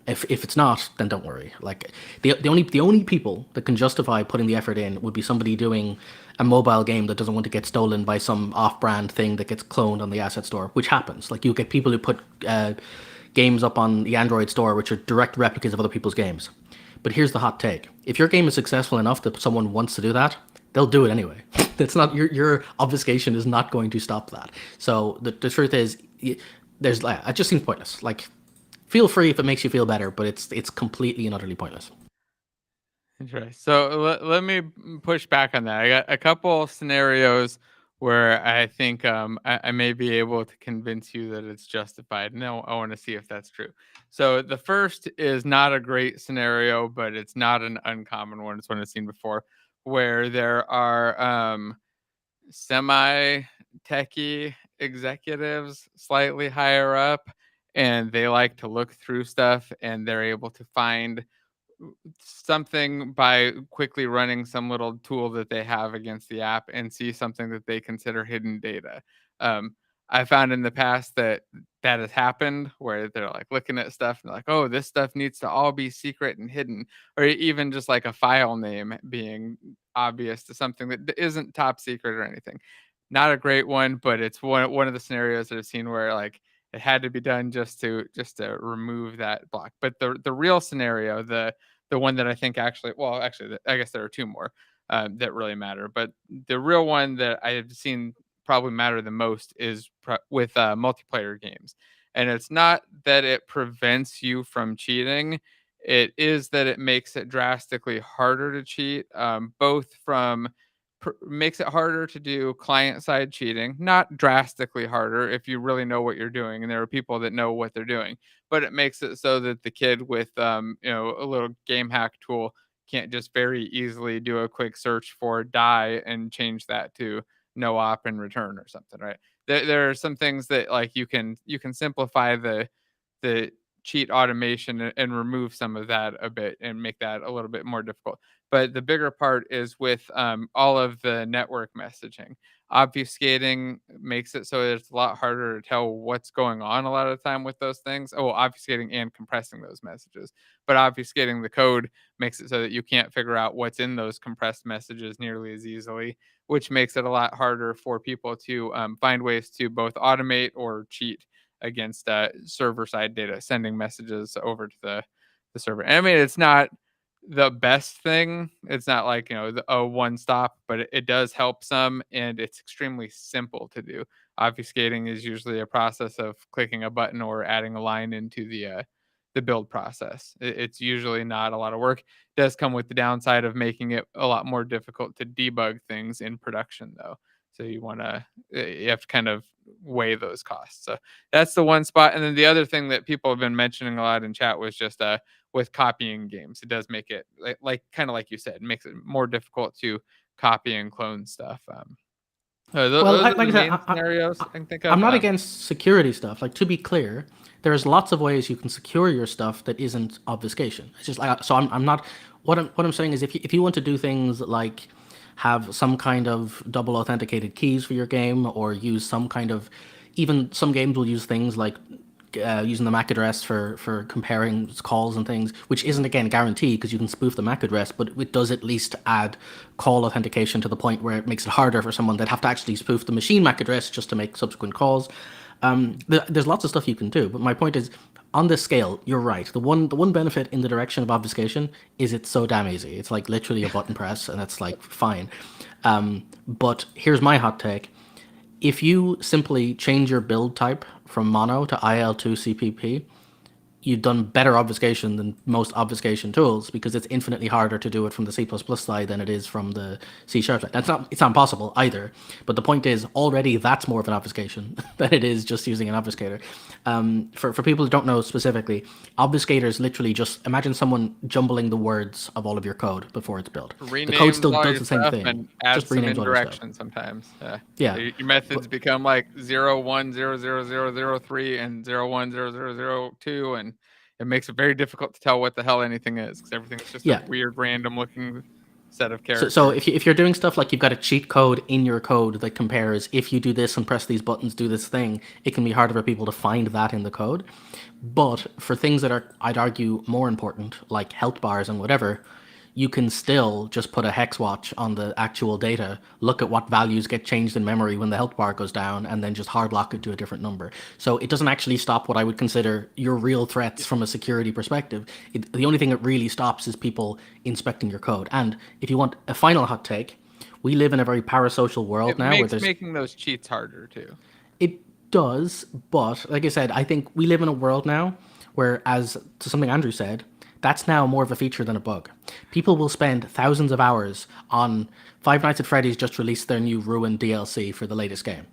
If it's not, then don't worry. Like the only people that can justify putting the effort in would be somebody doing a mobile game that doesn't want to get stolen by some off-brand thing that gets cloned on the asset store, which happens. Like you get people who put games up on the Android store which are direct replicas of other people's games. But here's the hot take: if your game is successful enough that someone wants to do that, they'll do it anyway. That's not your obfuscation is not going to stop that. So the truth is, it just seems pointless. Like, feel free if it makes you feel better, but it's completely and utterly pointless. Interesting. So let me push back on that. I got a couple scenarios where I think I may be able to convince you that it's justified. No, I want to see if that's true. So the first is not a great scenario, but it's not an uncommon one. It's one I've seen before, where there are semi-techie executives slightly higher up, and they like to look through stuff, and they're able to find something by quickly running some little tool that they have against the app and see something that they consider hidden data. Um, I found in the past that has happened where they're like looking at stuff and like, oh, this stuff needs to all be secret and hidden, or even just like a file name being obvious to something that isn't top secret or anything. Not a great one, but it's one of the scenarios that I've seen where like it had to be done just to remove that block. But the real scenario, the one that I think actually, I guess there are two more that really matter. But the real one that I have seen probably matter the most is with multiplayer games. And it's not that it prevents you from cheating. It is that it makes it drastically harder to cheat, both from makes it harder to do client side cheating, not drastically harder if you really know what you're doing. And there are people that know what they're doing, but it makes it so that the kid with, a little game hack tool can't just very easily do a quick search for die and change that to no op and return or something, right? There are some things that like you can simplify the cheat automation and remove some of that a bit and make that a little bit more difficult. But the bigger part is with all of the network messaging. Obfuscating makes it so it's a lot harder to tell what's going on a lot of the time with those things. Oh, obfuscating and compressing those messages. But obfuscating the code makes it so that you can't figure out what's in those compressed messages nearly as easily, which makes it a lot harder for people to find ways to both automate or cheat against server side data, sending messages over to the server. And I mean, it's not the best thing. It's not like, a one stop, but it does help some, and it's extremely simple to do. Obfuscating is usually a process of clicking a button or adding a line into the build process. It's usually not a lot of work. It does come with the downside of making it a lot more difficult to debug things in production, though. So you have to kind of weigh those costs. So that's the one spot. And then the other thing that people have been mentioning a lot in chat was just with copying games. It does make it like kind of like you said, it makes it more difficult to copy and clone stuff. Those are the main scenarios I can think of. I'm not against security stuff. Like, to be clear, there's lots of ways you can secure your stuff that isn't obfuscation. It's just like, so I'm not. What I'm saying is, if you want to do things like have some kind of double authenticated keys for your game, or use some kind of, even some games will use things like using the MAC address for comparing calls and things, which isn't, again, guaranteed because you can spoof the MAC address, but it does at least add call authentication to the point where it makes it harder for someone that have to actually spoof the machine MAC address just to make subsequent calls. There's lots of stuff you can do, but my point is, on this scale, you're right. The one benefit in the direction of obfuscation is it's so damn easy. It's like literally a button press, and it's like fine. But here's my hot take. If you simply change your build type from mono to IL2 CPP, you've done better obfuscation than most obfuscation tools, because it's infinitely harder to do it from the C++ side than it is from the C# side. It's not impossible either, but the point is, already that's more of an obfuscation than it is just using an obfuscator. For people who don't know specifically, obfuscators literally just imagine someone jumbling the words of all of your code before it's built. Renames the code still all does your the same stuff thing. and add Just some renames all your stuff. indirection sometimes. Yeah. So your methods become like 0100003 and 0100002, and it makes it very difficult to tell what the hell anything is, because everything's just a weird, random-looking set of characters. So if you're doing stuff like you've got a cheat code in your code that compares, if you do this and press these buttons, do this thing, it can be harder for people to find that in the code. But for things that are, I'd argue, more important, like health bars and whatever, you can still just put a hex watch on the actual data, look at what values get changed in memory when the health bar goes down, and then just hard lock it to a different number. So it doesn't actually stop what I would consider your real threats from a security perspective. The only thing it really stops is people inspecting your code. And if you want a final hot take, we live in a very parasocial world now. It makes making those cheats harder too. It does, but like I said, I think we live in a world now where, as to something Andrew said, that's now more of a feature than a bug. People will spend thousands of hours on Five Nights at Freddy's just released their new Ruin DLC for the latest game.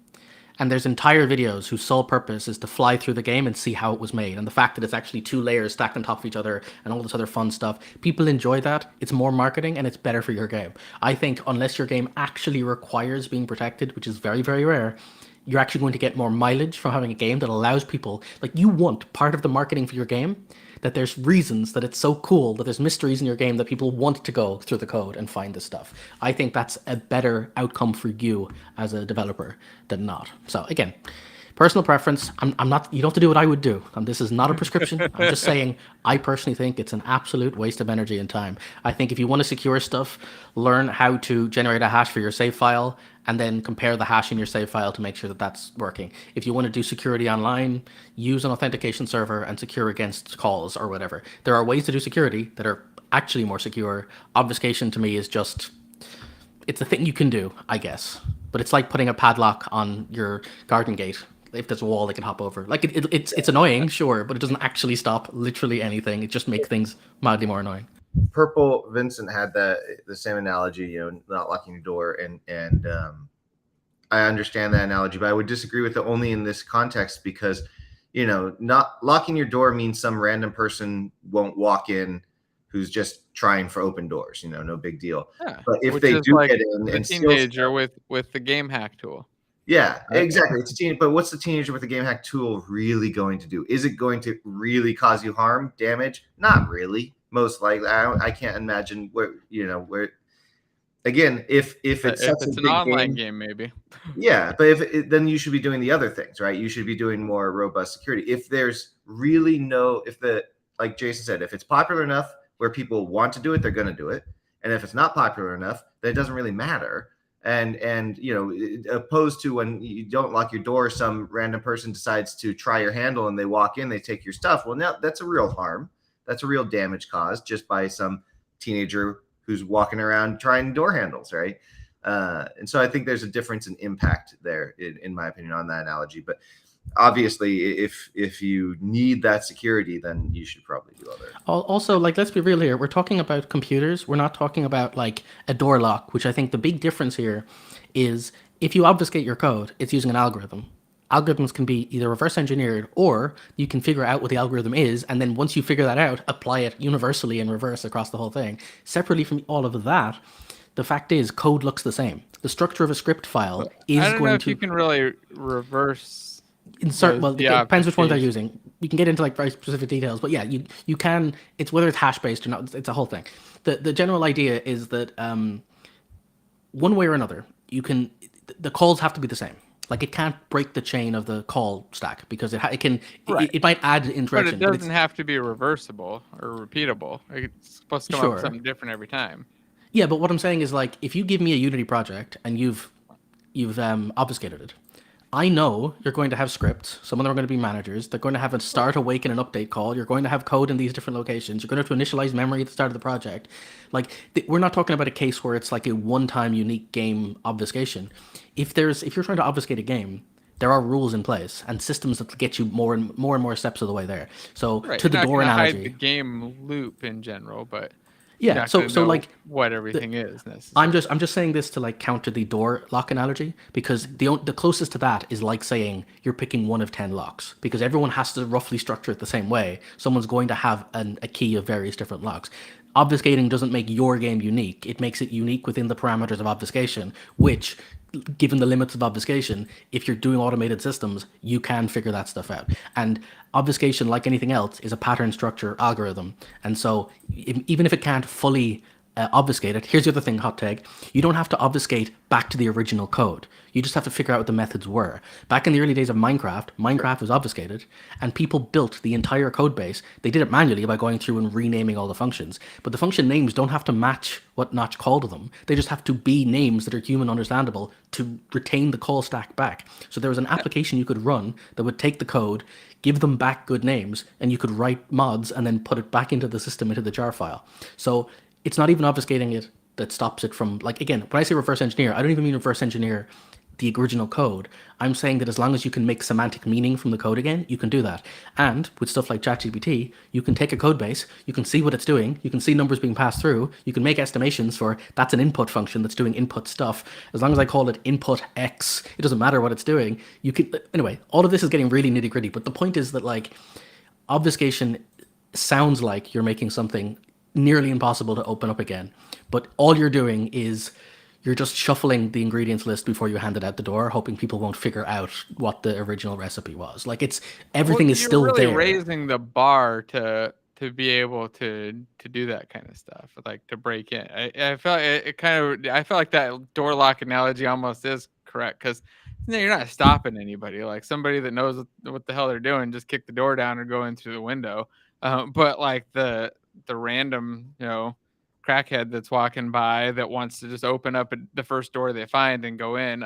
And there's entire videos whose sole purpose is to fly through the game and see how it was made. And the fact that it's actually 2 layers stacked on top of each other and all this other fun stuff, people enjoy that. It's more marketing and it's better for your game. I think unless your game actually requires being protected, which is very, very rare, you're actually going to get more mileage from having a game that allows people, like, you want part of the marketing for your game, that there's reasons that it's so cool, that there's mysteries in your game that people want to go through the code and find this stuff. I think that's a better outcome for you as a developer than not. So again, personal preference. I'm not, you don't have to do what I would do. This is not a prescription. I'm just saying, I personally think it's an absolute waste of energy and time. I think if you want to secure stuff, learn how to generate a hash for your save file, and then compare the hash in your save file to make sure that that's working. If you want to do security online, use an authentication server and secure against calls or whatever. There are ways to do security that are actually more secure. Obfuscation to me is just, it's a thing you can do, I guess. But it's like putting a padlock on your garden gate. If there's a wall they can hop over. Like, it's annoying, sure, but it doesn't actually stop literally anything. It just makes things mildly more annoying. Purple Vincent had the same analogy, not locking your door, and I understand that analogy, but I would disagree with it only in this context, because not locking your door means some random person won't walk in who's just trying for open doors. No big deal. Yeah, but if they do get in, and teenager with the game hack tool. Yeah, exactly. It's a teen, but what's the teenager with the game hack tool really going to do? Is it going to really cause you harm, damage? Not really. Most likely, I can't imagine where. Again, if it's an online game, maybe. Yeah, but then you should be doing the other things, right? You should be doing more robust security. If there's really like Jason said, if it's popular enough where people want to do it, they're going to do it. And if it's not popular enough, then it doesn't really matter. And opposed to when you don't lock your door, some random person decides to try your handle and they walk in, they take your stuff. Well, now that's a real harm. That's a real damage caused just by some teenager who's walking around trying door handles, right? And so I think there's a difference in impact there, in my opinion, on that analogy. But obviously, if you need that security, then you should probably do other. Also, like, let's be real here. We're talking about computers. We're not talking about like a door lock, which I think the big difference here is if you obfuscate your code, it's using an algorithm. Algorithms can be either reverse engineered, or you can figure out what the algorithm is, and then once you figure that out, apply it universally in reverse across the whole thing. Separately from all of that, the fact is code looks the same. The structure of a script file is I don't know going if you can really reverse. insert. Well, the it depends which one they're obfuscation. using. We can get into like very specific details, but yeah, you can. It's whether it's hash based or not. It's a whole thing. The general idea is that one way or another, the calls have to be the same. Like, it can't break the chain of the call stack, because it can. Right. It might add But interaction. it doesn't have to be reversible or repeatable. It's supposed to come up with Sure. something different every time. Yeah, but what I'm saying is, like, if you give me a Unity project and you've obfuscated it, I know you're going to have scripts. Some of them are going to be managers. They're going to have a start, awake, and an update call. You're going to have code in these different locations. You're going to have to initialize memory at the start of the project. Like, we're not talking about a case where it's like a one-time unique game obfuscation. If you're trying to obfuscate a game, there are rules in place and systems that get you more and more steps of the way there. So Right. to the You're not door gonna analogy, hide the game loop in general, but yeah. not So gonna know like what everything is necessarily. I'm just saying this to like counter the door lock analogy, because the closest to that is like saying you're picking one of 10 locks, because everyone has to roughly structure it the same way. Someone's going to have a key of various different locks. Obfuscating doesn't make your game unique. It makes it unique within the parameters of obfuscation, which, given the limits of obfuscation, if you're doing automated systems, you can figure that stuff out. And obfuscation, like anything else, is a pattern structure algorithm. And so even if it can't fully obfuscate it, here's the other thing, hot take: you don't have to obfuscate back to the original code. You just have to figure out what the methods were. Back in the early days of Minecraft was obfuscated, and people built the entire code base. They did it manually by going through and renaming all the functions. But the function names don't have to match what Notch called them. They just have to be names that are human understandable to retain the call stack back. So there was an application you could run that would take the code, give them back good names, and you could write mods and then put it back into the system, into the jar file. So it's not even obfuscating it that stops it from, like, again, when I say reverse engineer, I don't even mean reverse engineer the original code. I'm saying that as long as you can make semantic meaning from the code again, you can do that. And with stuff like ChatGPT, you can take a code base, you can see what it's doing, you can see numbers being passed through, you can make estimations for that's an input function that's doing input stuff. As long as I call it input X, it doesn't matter what it's doing. You can, anyway, all of this is getting really nitty gritty, but the point is that, like, obfuscation sounds like you're making something nearly impossible to open up again, but all you're doing is you're just shuffling the ingredients list before you hand it out the door, hoping people won't figure out what the original recipe was. Like, it's everything is still really there. Raising the bar to be able to do that kind of stuff, like to break in. I felt I felt like that door lock analogy almost is correct, because you're not stopping anybody. Like, somebody that knows what the hell they're doing, just kick the door down or go in through the window. But like the random, crackhead that's walking by that wants to just open up the first door they find and go in,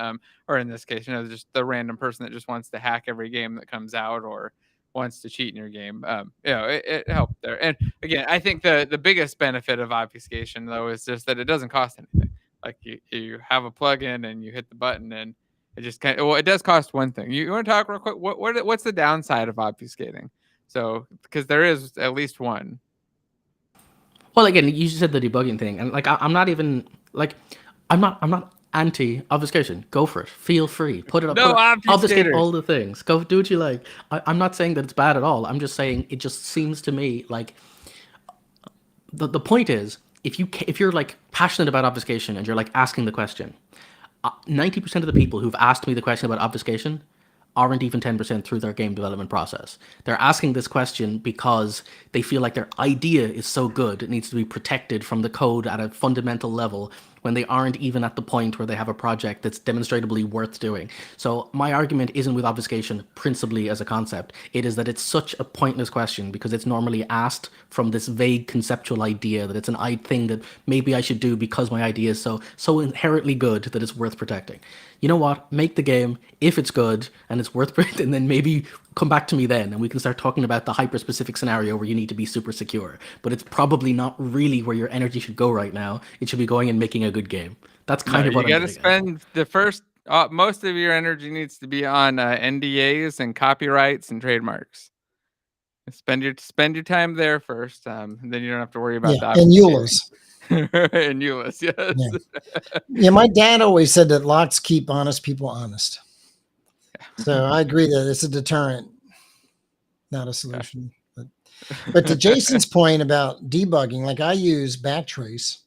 or in this case, just the random person that just wants to hack every game that comes out or wants to cheat in your game. It helped there. And again, I think the biggest benefit of obfuscation, though, is just that it doesn't cost anything. Like, you have a plugin and you hit the button, and it just it does cost one thing. You want to talk real quick? What's the downside of obfuscating? So, because there is at least one. Well, again, you said the debugging thing, and like I'm not even like I'm not anti obfuscation. Go for it. Feel free. Put it up. No obfuscate obfuscators. all the things. Go do what you like. I'm not saying that it's bad at all. I'm just saying it just seems to me like the point is, if you're like passionate about obfuscation and you're like asking the question, 90% of the people who've asked me the question about obfuscation aren't even 10% through their game development process. They're asking this question because they feel like their idea is so good it needs to be protected from the code at a fundamental level, when they aren't even at the point where they have a project that's demonstrably worth doing. So my argument isn't with obfuscation principally as a concept. It is that it's such a pointless question because it's normally asked from this vague conceptual idea that it's an thing that maybe I should do because my idea is so inherently good that it's worth protecting. You know what? Make the game. If it's good and it's worth it, and then maybe come back to me then, and we can start talking about the hyper-specific scenario where you need to be super secure. But it's probably not really where your energy should go right now. It should be going and making a good game. That's kind of what you I'm got to spend the first. Most of your energy needs to be on NDAs and copyrights and trademarks. Spend your time there first, and then you don't have to worry about and EULAs. And Euless, yes. Yeah, my dad always said that locks keep honest people honest. So I agree that it's a deterrent, not a solution. But to Jason's point about debugging, like I use Backtrace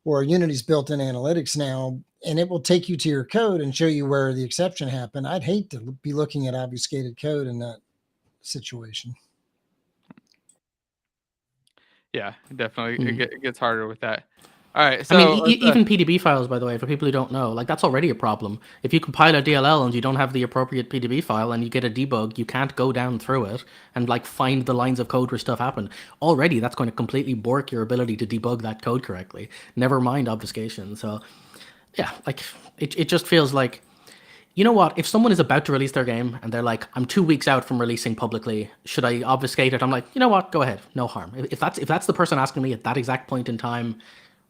or Unity's built-in analytics now, and it will take you to your code and show you where the exception happened. I'd hate to be looking at obfuscated code in that situation. Yeah, definitely. It gets harder with that. All right. So I mean, even PDB files, by the way, for people who don't know, like that's already a problem. If you compile a DLL and you don't have the appropriate PDB file and you get a debug, you can't go down through it and like find the lines of code where stuff happened. Already, that's going to completely bork your ability to debug that code correctly. Never mind obfuscation. So, yeah, like it just feels like, you know what? If someone is about to release their game and they're like, I'm 2 weeks out from releasing publicly, should I obfuscate it? I'm like, you know what? Go ahead. No harm. If that's the person asking me at that exact point in time,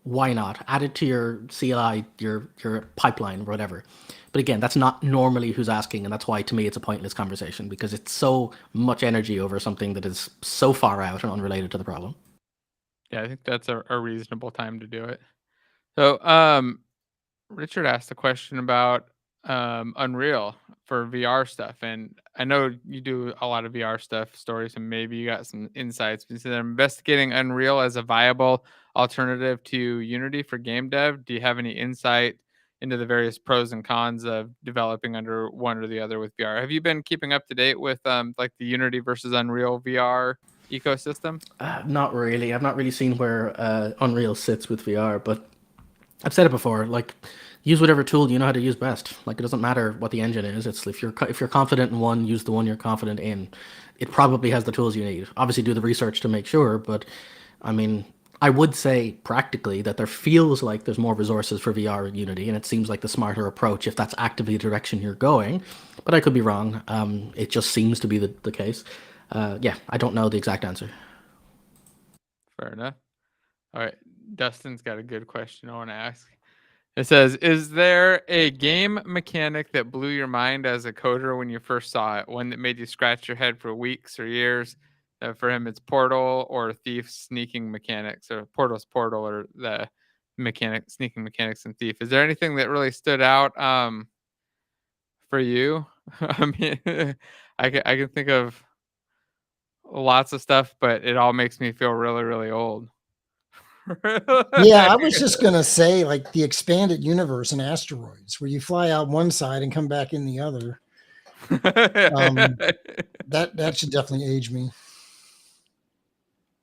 why not? Add it to your CLI, your pipeline, or whatever. But again, that's not normally who's asking, and that's why to me it's a pointless conversation because it's so much energy over something that is so far out and unrelated to the problem. Yeah, I think that's a reasonable time to do it. So, Richard asked a question about Unreal for VR stuff, and I know you do a lot of VR stuff, stories, and maybe you got some insights. But they're investigating Unreal as a viable alternative to Unity for game dev. Do you have any insight into the various pros and cons of developing under one or the other with VR? Have you been keeping up to date with like the Unity versus Unreal VR ecosystem? Not really. I've not really seen where Unreal sits with VR, but I've said it before. Like, use whatever tool you know how to use best. Like, it doesn't matter what the engine is. It's if you're confident in one, use the one you're confident in. It probably has the tools you need. Obviously, do the research to make sure. But I mean, I would say practically that there feels like there's more resources for VR in Unity, and it seems like the smarter approach if that's actively the direction you're going. But I could be wrong. It just seems to be the case. Yeah, I don't know the exact answer. Fair enough. All right. Dustin's got a good question I want to ask. It says, is there a game mechanic that blew your mind as a coder when you first saw it? One that made you scratch your head for weeks or years? For him, it's Portal or Thief sneaking mechanics, or Portal's Portal or the sneaking mechanics and Thief. Is there anything that really stood out for you? I mean, I can think of lots of stuff, but it all makes me feel really, really old. Yeah, I was just gonna say like the expanded universe and asteroids, where you fly out one side and come back in the other. That should definitely age me.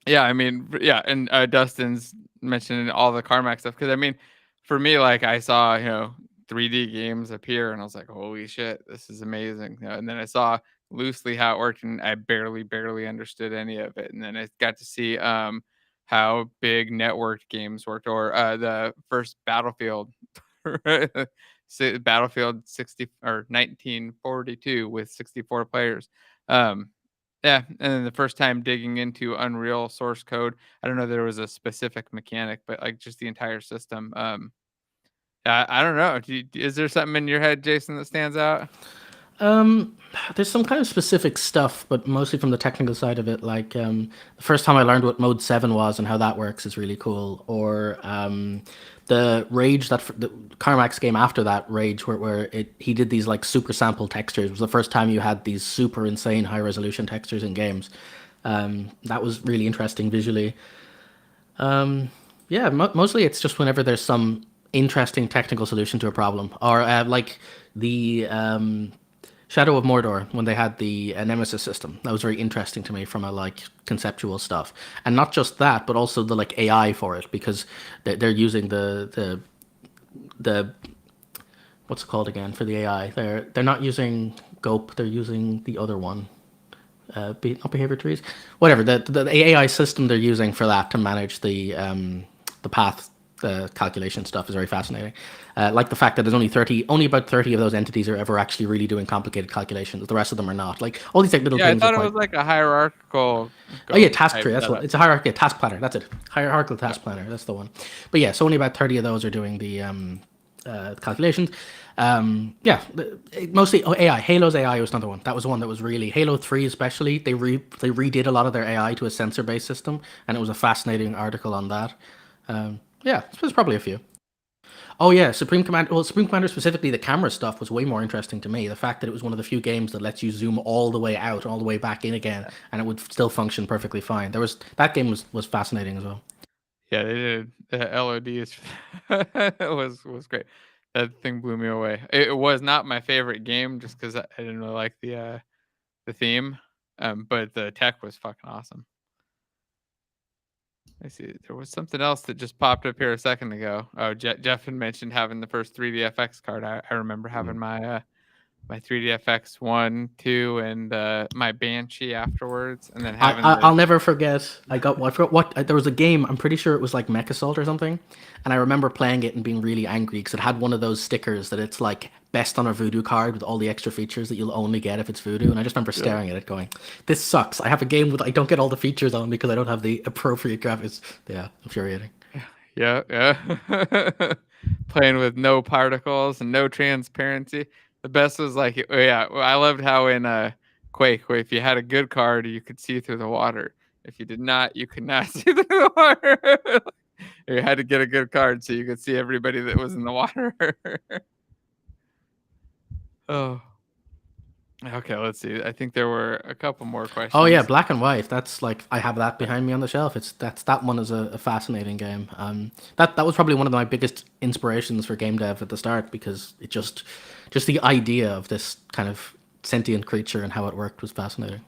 Yeah, I mean, yeah, and Dustin's mentioning all the Carmack stuff because I mean, for me, like I saw 3D games appear, and I was like, holy shit, this is amazing. And then I saw loosely how it worked, and I barely understood any of it. And then I got to see how big networked games worked, or the first Battlefield, Battlefield 60 or 1942 with 64 players. Yeah, and then the first time digging into Unreal source code, I don't know if there was a specific mechanic, but like just the entire system. I don't know. Is there something in your head, Jason, that stands out? There's some kind of specific stuff, but mostly from the technical side of it. Like the first time I learned what Mode 7 was and how that works is really cool. Or the Rage, the Carmack's game after that, Rage, where he did these like super sample textures. It was the first time you had these super insane high resolution textures in games. That was really interesting visually. Yeah, mostly it's just whenever there's some interesting technical solution to a problem, or like the Shadow of Mordor, when they had the Nemesis system. That was very interesting to me from a like conceptual stuff, and not just that, but also the like AI for it, because they're using the what's it called again for the AI? They're not using GOP, they're using the other one. Not behavior trees, whatever. The AI system they're using for that to manage the path. The calculation stuff is very fascinating. Like the fact that there's only about 30 of those entities are ever actually really doing complicated calculations. The rest of them are not. Like all these like little things. I thought it was like a hierarchical. Oh yeah, task tree. That's what it's a hierarchy. Task planner. That's it. Hierarchical task planner. That's the one. But yeah, so only about 30 of those are doing the calculations. Yeah, mostly AI. Halo's AI was another one. That was one that was really Halo 3 especially. They redid a lot of their AI to a sensor based system, and it was a fascinating article on that. Yeah, there's probably a few. Oh yeah, Supreme Commander. Well, Supreme Commander specifically, the camera stuff was way more interesting to me. The fact that it was one of the few games that lets you zoom all the way out, all the way back in again, and it would still function perfectly fine. That game was fascinating as well. Yeah, they did. LODs was great. That thing blew me away. It was not my favorite game just because I didn't really like the theme, but the tech was fucking awesome. I see. There was something else that just popped up here a second ago. Oh, Jeff had mentioned having the first 3DFX card. I remember having my 3DFX 1, 2, and my Banshee afterwards, and then having. I'll never forget. I forgot what. There was a game. I'm pretty sure it was like Mech Assault or something, and I remember playing it and being really angry because it had one of those stickers that it's like best on a Voodoo card with all the extra features that you'll only get if it's Voodoo. And I just remember staring at it, going, "This sucks. I have a game with I don't get all the features on because I don't have the appropriate graphics." Yeah, infuriating. Yeah. Playing with no particles and no transparency. The best was like, I loved how in Quake, if you had a good card, you could see through the water. If you did not, you could not see through the water. You had to get a good card so you could see everybody that was in the water. Oh. Okay, let's see. I think there were a couple more questions. Oh yeah, Black and White. That's like I have that behind me on the shelf. That one is a fascinating game. That was probably one of my biggest inspirations for game dev at the start because it just the idea of this kind of sentient creature and how it worked was fascinating.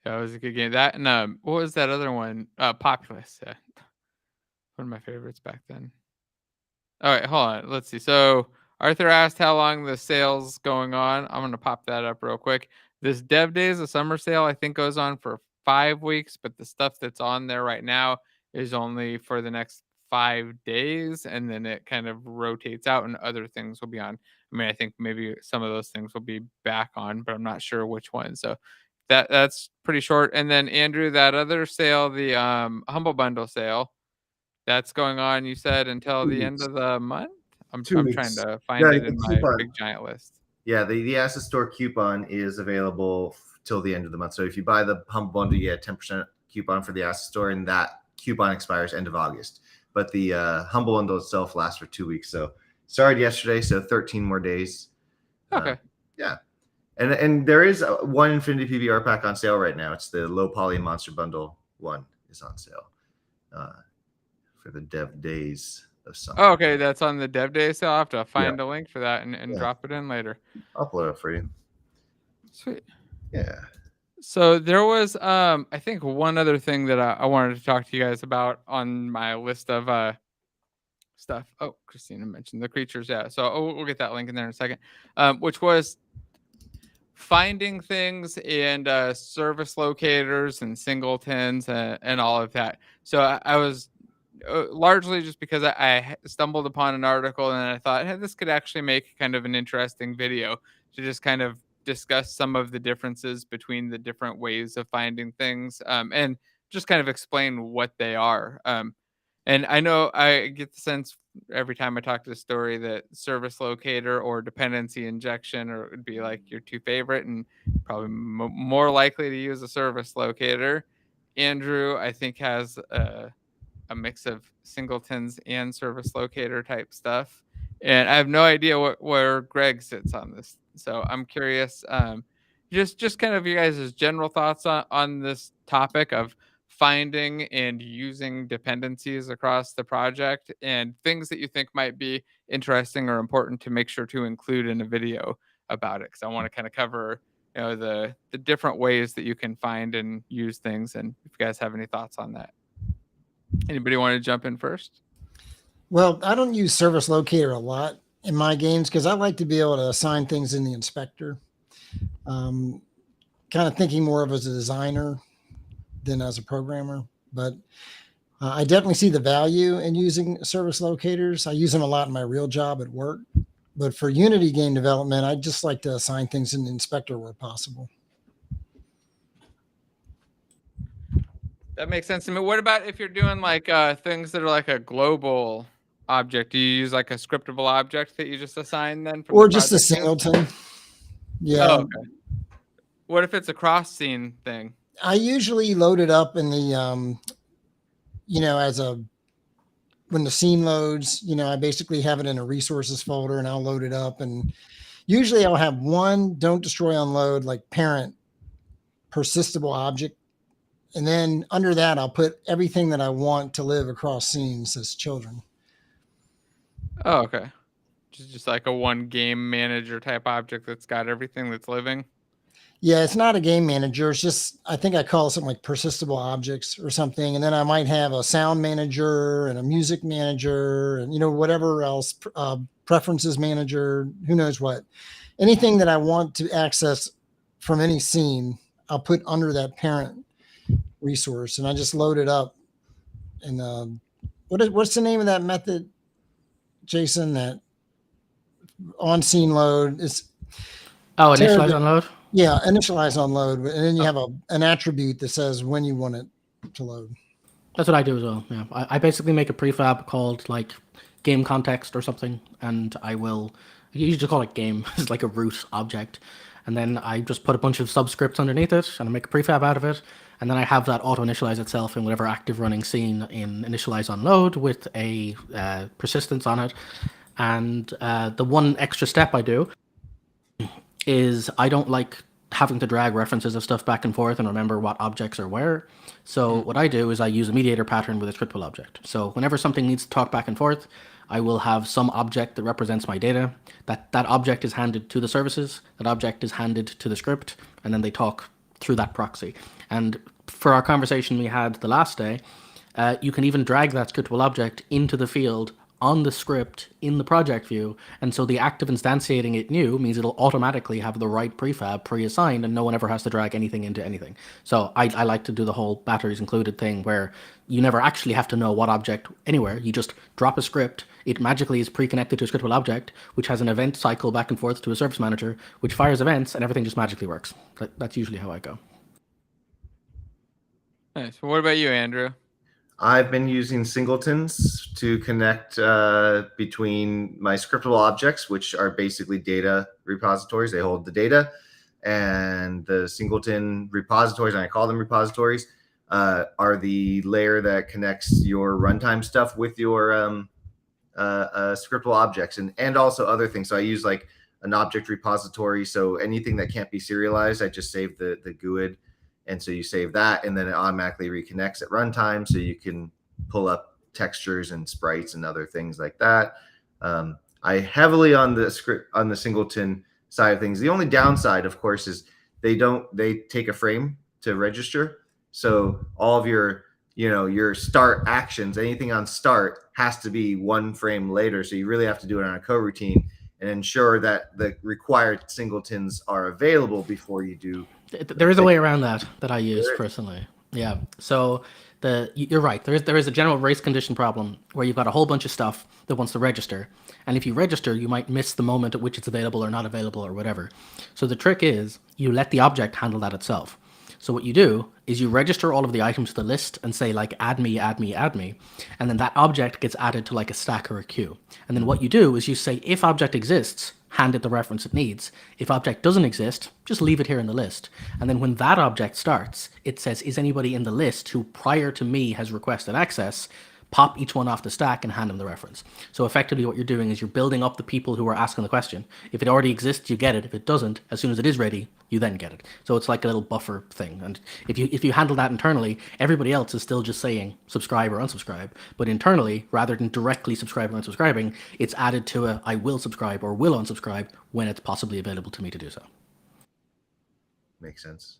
Yeah, it was a good game. That and what was that other one? Populous. Yeah. One of my favorites back then. All right, hold on. Let's see. So Arthur asked how long the sale's going on. I'm gonna pop that up real quick. This Dev Days, a summer sale, I think goes on for 5 weeks, but the stuff that's on there right now is only for the next 5 days, and then it kind of rotates out, and other things will be on. I mean, I think maybe some of those things will be back on, but I'm not sure which one. So that's pretty short. And then Andrew, that other sale, the Humble Bundle sale, that's going on, you said, until the end of the month? I'm trying to find it in my big giant list. Yeah, the Asset Store coupon is available till the end of the month. So if you buy the Humble Bundle, you get a 10% coupon for the Asset Store, and that coupon expires end of August. But the Humble Bundle itself lasts for 2 weeks. So started yesterday, so 13 more days. Okay. Yeah. And there is one Infinity PBR pack on sale right now. It's the Low Poly Monster Bundle 1 is on sale for the Dev Days of summer. Oh, okay, that's on the Dev Day, so I'll have to find a link for that and drop it in later. I'll upload it for you. Sweet. Yeah. So there was I think one other thing that I wanted to talk to you guys about on my list of stuff. Oh, Christina mentioned the creatures. Yeah, so we'll get that link in there in a second. Which was finding things and service locators and singletons and all of that. So I was largely just because I stumbled upon an article and I thought, hey, this could actually make kind of an interesting video to just kind of discuss some of the differences between the different ways of finding things and just kind of explain what they are. And I know I get the sense every time I talk to the story that service locator or dependency injection or would be like your two favorite, and probably more likely to use a service locator. Andrew, I think, has a mix of singletons and service locator type stuff, and I have no idea where Greg sits on this. So I'm curious, just kind of you guys' general thoughts on this topic of finding and using dependencies across the project and things that you think might be interesting or important to make sure to include in a video about it. Because I want to kind of cover, the different ways that you can find and use things. And if you guys have any thoughts on that. Anybody want to jump in first? Well, I don't use service locator a lot in my games because I like to be able to assign things in the inspector. Kind of thinking more of as a designer than as a programmer, but I definitely see the value in using service locators. I use them a lot in my real job at work, but for Unity game development, I just like to assign things in the inspector where possible. That makes sense to me. What about if you're doing like things that are like a global object? Do you use like a scriptable object that you just assign then? Or just a singleton? Yeah. Oh, okay. What if it's a cross scene thing? I usually load it up in the, as a when the scene loads, I basically have it in a resources folder and I'll load it up. And usually I'll have one don't destroy unload, like parent persistable object. And then under that, I'll put everything that I want to live across scenes as children. Oh, okay. Just like a one game manager type object that's got everything that's living. Yeah, it's not a game manager. It's just, I think I call it something like persistable objects or something. And then I might have a sound manager and a music manager and, whatever else, preferences manager, who knows what. Anything that I want to access from any scene, I'll put under that parent resource, and I just load it up. And what's the name of that method, Jason? That on scene load is initialize unload. Yeah, initialize unload, and then you have an attribute that says when you want it to load. That's what I do as well. Yeah, I basically make a prefab called like game context or something, and I usually just call it game. It's like a root object, and then I just put a bunch of subscripts underneath it, and I make a prefab out of it, and then I have that auto initialize itself in whatever active running scene in initialize unload with a persistence on it. And the one extra step I do is I don't like having to drag references of stuff back and forth and remember what objects are where. So what I do is I use a mediator pattern with a scriptable object. So whenever something needs to talk back and forth, I will have some object that represents my data. That object is handed to the services, that object is handed to the script, and then they talk through that proxy. And for our conversation we had the last day, you can even drag that scriptable object into the field on the script in the project view, and so the act of instantiating it new means it'll automatically have the right prefab pre-assigned, and no one ever has to drag anything into anything. So I like to do the whole batteries included thing where you never actually have to know what object anywhere. You just drop a script, it magically is pre-connected to a scriptable object, which has an event cycle back and forth to a service manager, which fires events, and everything just magically works. That's usually how I go. Nice. Well, what about you, Andrew? I've been using singletons to connect between my scriptable objects, which are basically data repositories. They hold the data, and the singleton repositories, and I call them repositories, are the layer that connects your runtime stuff with your scriptable objects and also other things. So I use like an object repository. So anything that can't be serialized, I just save the GUID. And so you save that, and then it automatically reconnects at runtime, so you can pull up textures and sprites and other things like that. I heavily on the singleton side of things. The only downside, of course, is they take a frame to register. So all of your start actions, anything on start has to be one frame later. So you really have to do it on a coroutine and ensure that the required singletons are available before you do. There is a way around that I use personally. Yeah. So you're right. There is a general race condition problem where you've got a whole bunch of stuff that wants to register, and if you register, you might miss the moment at which it's available or not available or whatever. So the trick is you let the object handle that itself. So what you do is you register all of the items to the list and say like add me, add me, add me, and then that object gets added to like a stack or a queue. And then what you do is you say if object exists, hand it the reference it needs. If object doesn't exist, just leave it here in the list. And then when that object starts, it says, is anybody in the list who prior to me has requested access? Pop each one off the stack and hand them the reference. So effectively what you're doing is you're building up the people who are asking the question. If it already exists, you get it. If it doesn't, as soon as it is ready, you then get it. So it's like a little buffer thing. And if you handle that internally, everybody else is still just saying subscribe or unsubscribe. But internally, rather than directly subscribing or unsubscribing, it's added to a I will subscribe or will unsubscribe when it's possibly available to me to do so. Makes sense.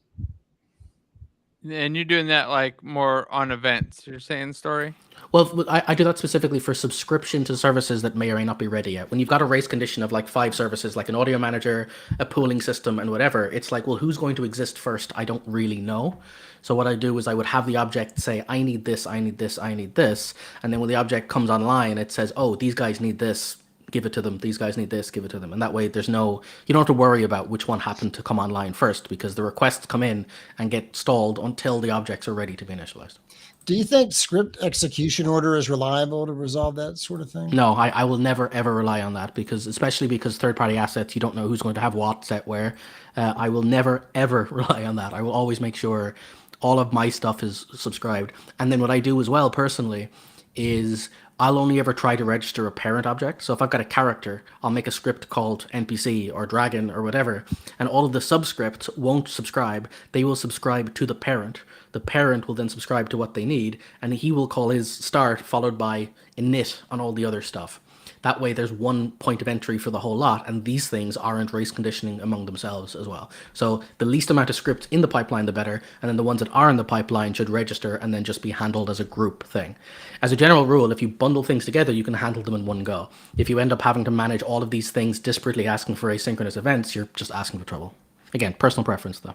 And you're doing that like more on events, you're saying, Story? Well, I do that specifically for subscription to services that may or may not be ready yet. When you've got a race condition of like 5 services, like an audio manager, a pooling system, and whatever, it's like, well, who's going to exist first? I don't really know. So what I do is I would have the object say, I need this, I need this, I need this. And then when the object comes online, it says, oh, these guys need this, give it to them. These guys need this, give it to them. And that way you don't have to worry about which one happened to come online first, because the requests come in and get stalled until the objects are ready to be initialized. Do you think script execution order is reliable to resolve that sort of thing? No, I will never, ever rely on that, especially because third-party assets, you don't know who's going to have what set where. I will never, ever rely on that. I will always make sure all of my stuff is subscribed. And then what I do as well, personally, is I'll only ever try to register a parent object. So if I've got a character, I'll make a script called NPC or Dragon or whatever, and all of the subscripts won't subscribe. They will subscribe to the parent. The parent will then subscribe to what they need, and he will call his start followed by init on all the other stuff. That way, there's one point of entry for the whole lot, and these things aren't race conditioning among themselves as well. So the least amount of script in the pipeline, the better, and then the ones that are in the pipeline should register and then just be handled as a group thing. As a general rule, if you bundle things together, you can handle them in one go. If you end up having to manage all of these things disparately asking for asynchronous events, you're just asking for trouble. Again, personal preference, though.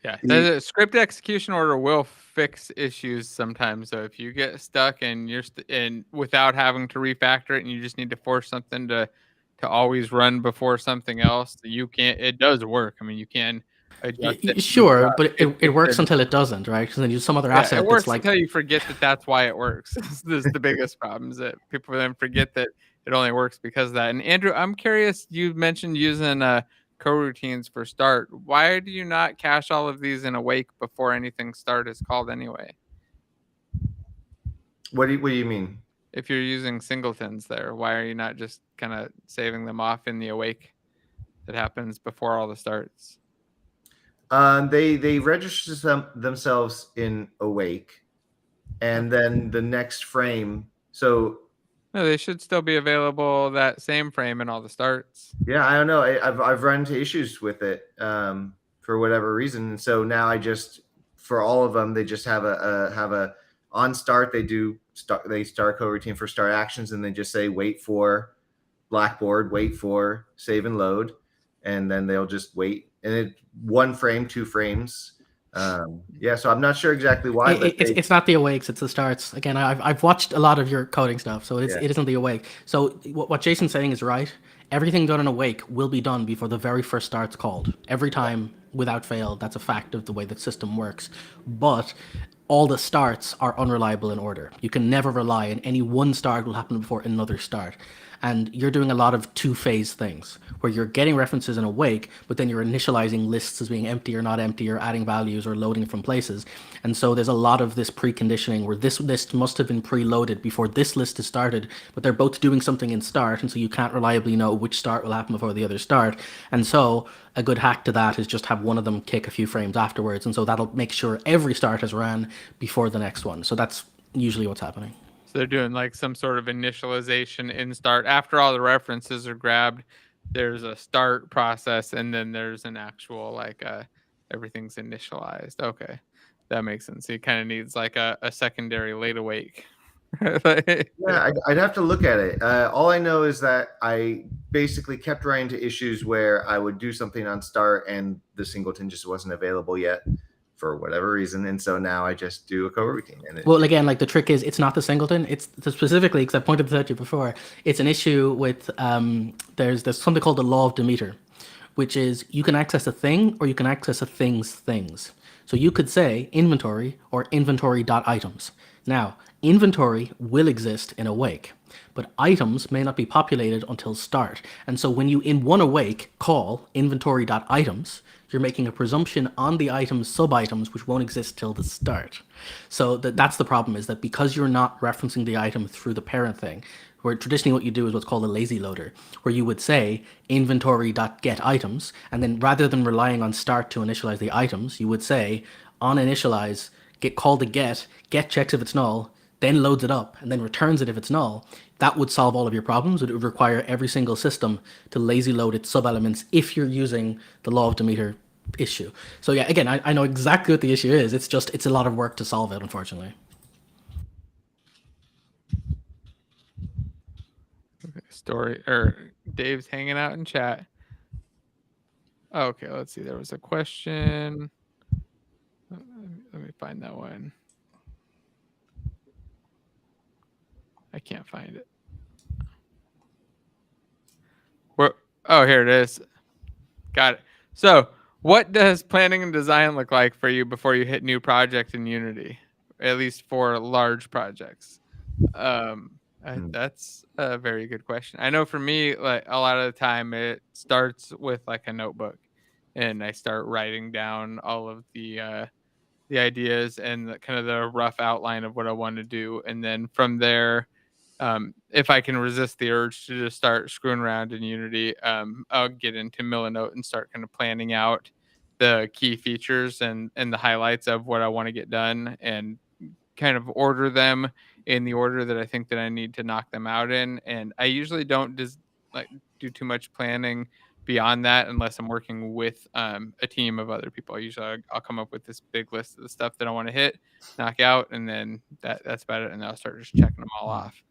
Yeah, the script execution order will fix issues sometimes. So if you get stuck and you're without having to refactor it, and you just need to force something to always run before something else, you can't. It does work. I mean, you can adjust it. Sure, but it works until it doesn't, right? Because then you use some other asset. It works that's like until you forget that that's why it works. This is the biggest problem, is that people then forget that it only works because of that. And Andrew, I'm curious. You mentioned using coroutines for start. Why do you not cache all of these in awake before anything start is called anyway? What do you mean? If you're using singletons there, why are you not just kind of saving them off in the awake that happens before all the starts? They register themselves in awake, and then the next frame. So no, they should still be available that same frame in all the starts. Yeah, I don't know. I've run into issues with it for whatever reason. And so now I just, for all of them, they just have a on start. They start coroutine for start actions, and they just say wait for Blackboard, wait for save and load, and then they'll just wait. And it 1 frame, 2 frames. Yeah, so I'm not sure exactly why. It's not the awakes, it's the starts. Again, I've watched a lot of your coding stuff, so it isn't the awake. So what Jason's saying is right. Everything done in awake will be done before the very first start's called. Every time, without fail. That's a fact of the way the system works. But all the starts are unreliable in order. You can never rely on any one start will happen before another start. And you're doing a lot of two-phase things, where you're getting references in awake, but then you're initializing lists as being empty or not empty, or adding values or loading from places. And so there's a lot of this preconditioning where this list must have been preloaded before this list is started, but they're both doing something in start, and so you can't reliably know which start will happen before the other start. And so a good hack to that is just have one of them kick a few frames afterwards, and so that'll make sure every start has ran before the next one. So that's usually what's happening. So they're doing like some sort of initialization in start. After all the references are grabbed, there's a start process, and then there's an actual like everything's initialized. Okay, that makes sense. It kind of needs like a secondary late awake. Yeah, I'd have to look at it. All I know is that I basically kept running into issues where I would do something on start and the singleton just wasn't available yet for whatever reason, and so now I just do a coroutine. Well, again, like the trick is, it's not the singleton. It's specifically, because I pointed this out to you before. It's an issue with there's something called the law of Demeter, which is you can access a thing or you can access a thing's things. So you could say inventory or inventory.items. Now, inventory will exist in awake, but items may not be populated until start. And so when you in one awake call inventory.items, you're making a presumption on the item's sub-items, which won't exist till the start. So that's the problem, is that because you're not referencing the item through the parent thing, where traditionally what you do is what's called a lazy loader, where you would say inventory.getItems, and then rather than relying on start to initialize the items, you would say on initialize, call the get checks if it's null, then loads it up, and then returns it if it's null. That would solve all of your problems. It would require every single system to lazy load its sub-elements if you're using the law of Demeter issue. So yeah, again, I know exactly what the issue is. It's a lot of work to solve it, unfortunately. Story or Dave's hanging out in chat. Okay, let's see. There was a question. Let me find that one. I can't find it. Where? Oh, here it is. Got it. So, what does planning and design look like for you before you hit new project in Unity? At least for large projects. That's a very good question. I know for me, like a lot of the time, it starts with like a notebook, and I start writing down all of the the ideas and kind of the rough outline of what I want to do, and then from there, if I can resist the urge to just start screwing around in Unity, I'll get into Milanote and start kind of planning out the key features and the highlights of what I want to get done, and kind of order them in the order that I think that I need to knock them out in. And I usually don't do too much planning beyond that unless I'm working with a team of other people. Usually I'll come up with this big list of the stuff that I want to hit, knock out, and then that's about it. And I'll start just checking them all off.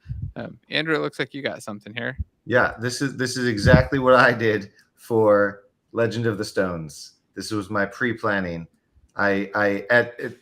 Andrew, it looks like you got something here. Yeah, this is exactly what I did for Legend of the Stones. This was my pre-planning. The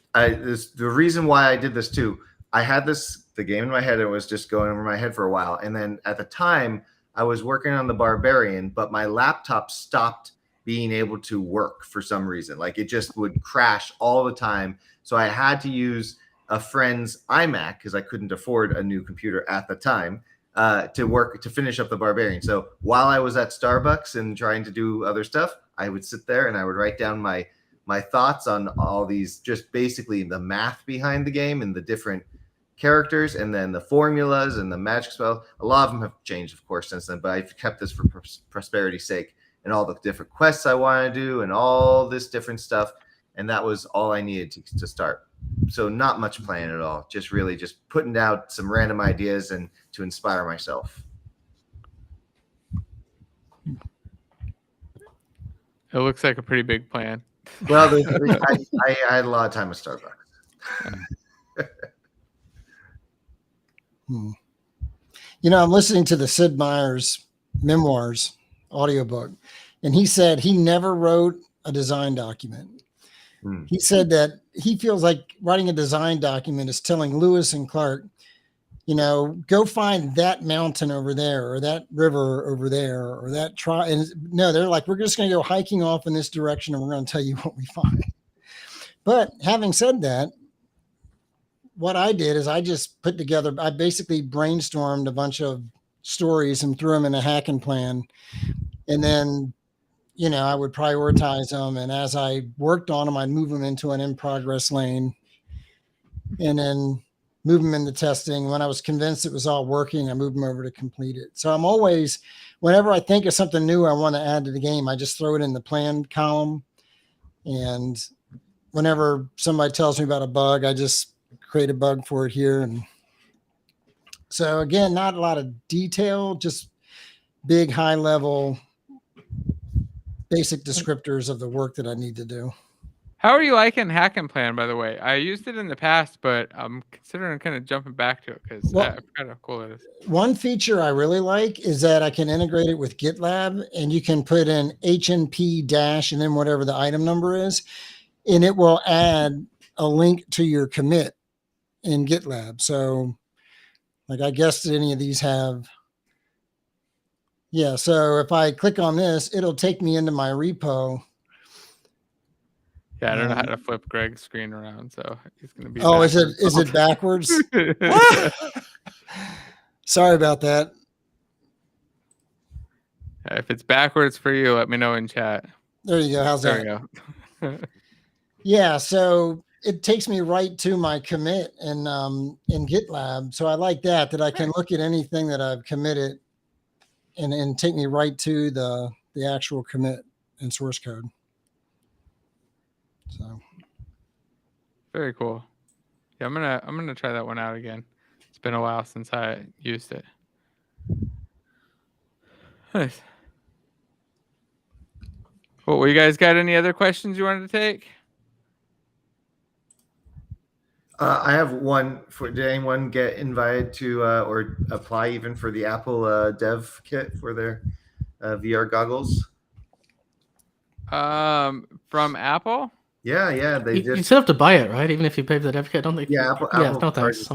reason why I did this too, I had the game in my head. It was just going over my head for a while, and then at the time I was working on the Barbarian, but my laptop stopped being able to work for some reason. Like, it just would crash all the time. So I had to use a friend's iMac because I couldn't afford a new computer at the time to finish up the Barbarian. So while I was at Starbucks and trying to do other stuff, I would sit there and I would write down my thoughts on all these, just basically the math behind the game and the different characters, and then the formulas and the magic spells. A lot of them have changed, of course, since then, but I've kept this for prosperity's sake, and all the different quests I want to do and all this different stuff. And that was all I needed to start. So not much planning at all, just really just putting out some random ideas and to inspire myself. It looks like a pretty big plan. Well, I had a lot of time at Starbucks. You know, I'm listening to the Sid Meier's Memoirs audiobook, and he said he never wrote a design document. He said that he feels like writing a design document is telling Lewis and Clark, you know, go find that mountain over there, or that river over there, or that and no, they're like, we're just going to go hiking off in this direction, and we're going to tell you what we find. But having said that, what I did is I just I basically brainstormed a bunch of stories and threw them in a hacking plan. And then, you know, I would prioritize them. And as I worked on them, I'd move them into an in progress lane and then move them into testing. When I was convinced it was all working, I moved them over to complete it. So I'm always, whenever I think of something new I want to add to the game, I just throw it in the plan column. And whenever somebody tells me about a bug, I just create a bug for it here. And so again, not a lot of detail, just big, high level, basic descriptors of the work that I need to do. How are you liking Hack and Plan, by the way? I used it in the past, but I'm considering kind of jumping back to it because I forgot how cool it is. One feature I really like is that I can integrate it with GitLab, and you can put in HNP dash and then whatever the item number is, and it will add a link to your commit in GitLab. So like, I guess that any of these have, yeah. So if I click on this, it'll take me into my repo. Yeah, I don't know how to flip Greg's screen around, so he's going to be. Oh, is it backwards? Sorry about that. If it's backwards for you, let me know in chat. There you go. How's that? There we go. Yeah, so it takes me right to my commit in GitLab. So I like that I can look at anything that I've committed and take me right to the actual commit and source code. So very cool. Yeah, I'm gonna try that one out again. It's been a while since I used it. Nice. Well, you guys got any other questions you wanted to take? I have one. Did anyone get invited to or apply even for the Apple Dev Kit for their VR goggles? From Apple? Yeah, they you still have to buy it, right? Even if you pay for the dev kit, don't they? Yeah, Apple no thanks.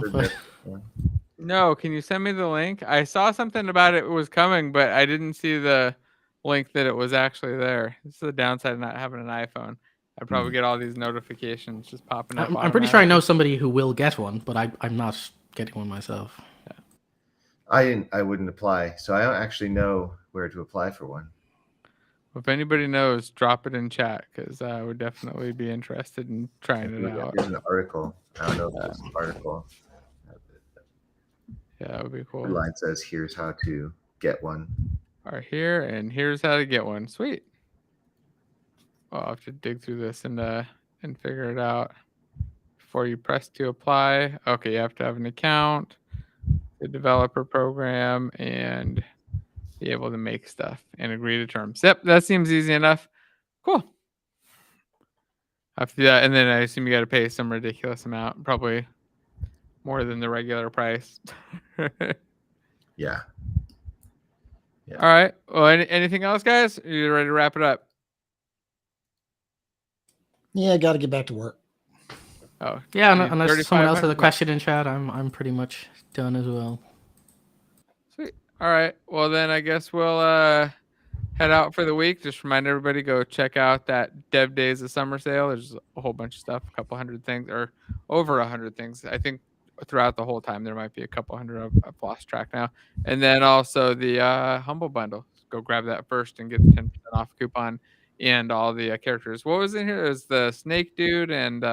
No, can you send me the link? I saw something about it was coming, but I didn't see the link that it was actually there. This is the downside of not having an iPhone. I probably get all these notifications just popping up. I'm pretty sure I know somebody who will get one, but I'm not getting one myself. Yeah. I wouldn't apply, so I don't actually know where to apply for one. If anybody knows, drop it in chat because I would definitely be interested in trying it out. There's an article. I don't know if it's an article. Yeah, that would be cool. The line says, "Here's how to get one." All right, here and here's how to get one. Sweet. Well, I'll have to dig through this and figure it out before you press to apply. Okay, you have to have an account, the developer program, and be able to make stuff and agree to terms. Yep, that seems easy enough. Cool. I have to do that, and then I assume you got to pay some ridiculous amount, probably more than the regular price. Yeah. All right. Well, anything else, guys? Are you ready to wrap it up? Yeah, I got to get back to work. Oh, yeah. Unless someone else has a question in chat, I'm pretty much done as well. Sweet. All right. Well, then I guess we'll head out for the week. Just remind everybody, go check out that Dev Days of Summer sale. There's a whole bunch of stuff, a couple hundred things, or over 100 things. I think throughout the whole time there might be a couple hundred. I've lost track now. And then also the Humble Bundle. Go grab that first and get the 10% off coupon and all the characters. What was in here? It was the Snake Dude and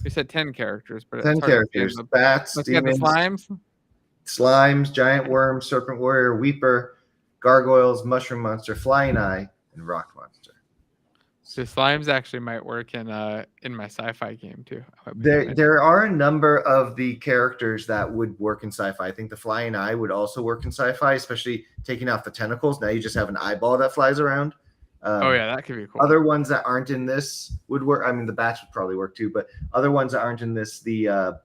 we said 10 characters, but 10 characters: bats, demons, slimes, giant worm, serpent warrior, weeper, gargoyles, mushroom monster, flying eye, and rock monster. The slimes actually might work in my sci-fi game too. There are a number of the characters that would work in sci-fi. I think the flying eye would also work in sci-fi, especially taking off the tentacles. Now you just have an eyeball that flies around. Oh yeah, that could be cool. Other ones that aren't in this would work. I mean, the bats would probably work too, but other ones that aren't in this, the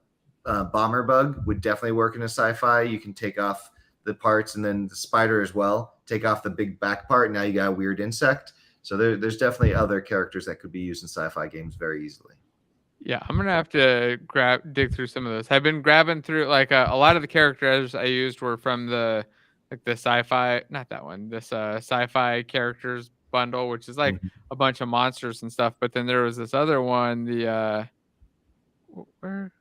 bomber bug would definitely work in a sci-fi. You can take off the parts, and then the spider as well. Take off the big back part. Now you got a weird insect. So there's definitely other characters that could be used in sci-fi games very easily. Yeah, I'm gonna have to dig through some of those. I've been grabbing through like a lot of the characters I used were from the sci-fi, not that one. This sci-fi characters bundle, which is like a bunch of monsters and stuff. But then there was this other one, the where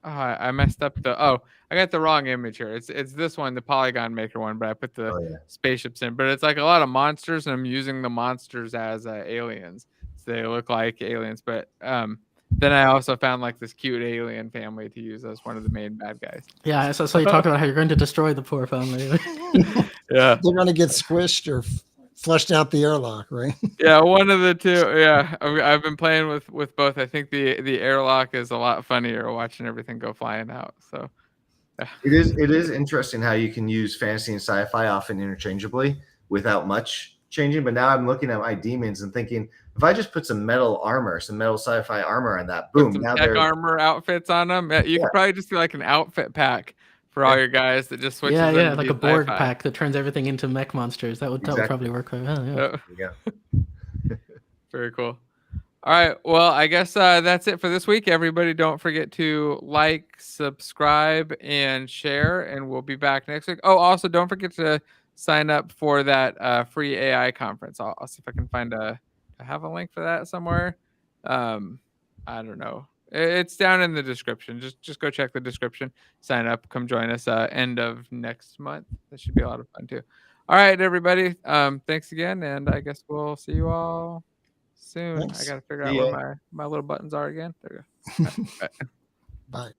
I messed up I got the wrong image here. It's this one, the Polygon Maker one, but I put the spaceships in. But it's like a lot of monsters, and I'm using the monsters as aliens. So they look like aliens. But then I also found like this cute alien family to use as one of the main bad guys. Yeah, so you talked about how you're going to destroy the poor family. Yeah, they're going to get squished or flushed out the airlock, right? Yeah, one of the two. Yeah, I've been playing with both. I think the airlock is a lot funnier watching everything go flying out. So it is interesting how you can use fantasy and sci-fi often interchangeably without much changing. But now I'm looking at my demons and thinking, if I just put some metal armor, some metal sci-fi armor on that, boom! Some now tech armor outfits on them. You could probably just do like an outfit pack for all your guys that just switches. Yeah, like a board pack that turns everything into mech monsters. That would probably work quite well. Yeah. Very cool. All right. Well, I guess that's it for this week. Everybody, don't forget to like, subscribe, and share, and we'll be back next week. Oh, also, don't forget to sign up for that free AI conference. I'll see if I can find I have a link for that somewhere. I don't know. It's down in the description. Just go check the description. Sign up. Come join us end of next month. That should be a lot of fun too. All right, everybody. Thanks again, and I guess we'll see you all soon. Thanks. I got to figure out where my little buttons are again. There you go. Bye.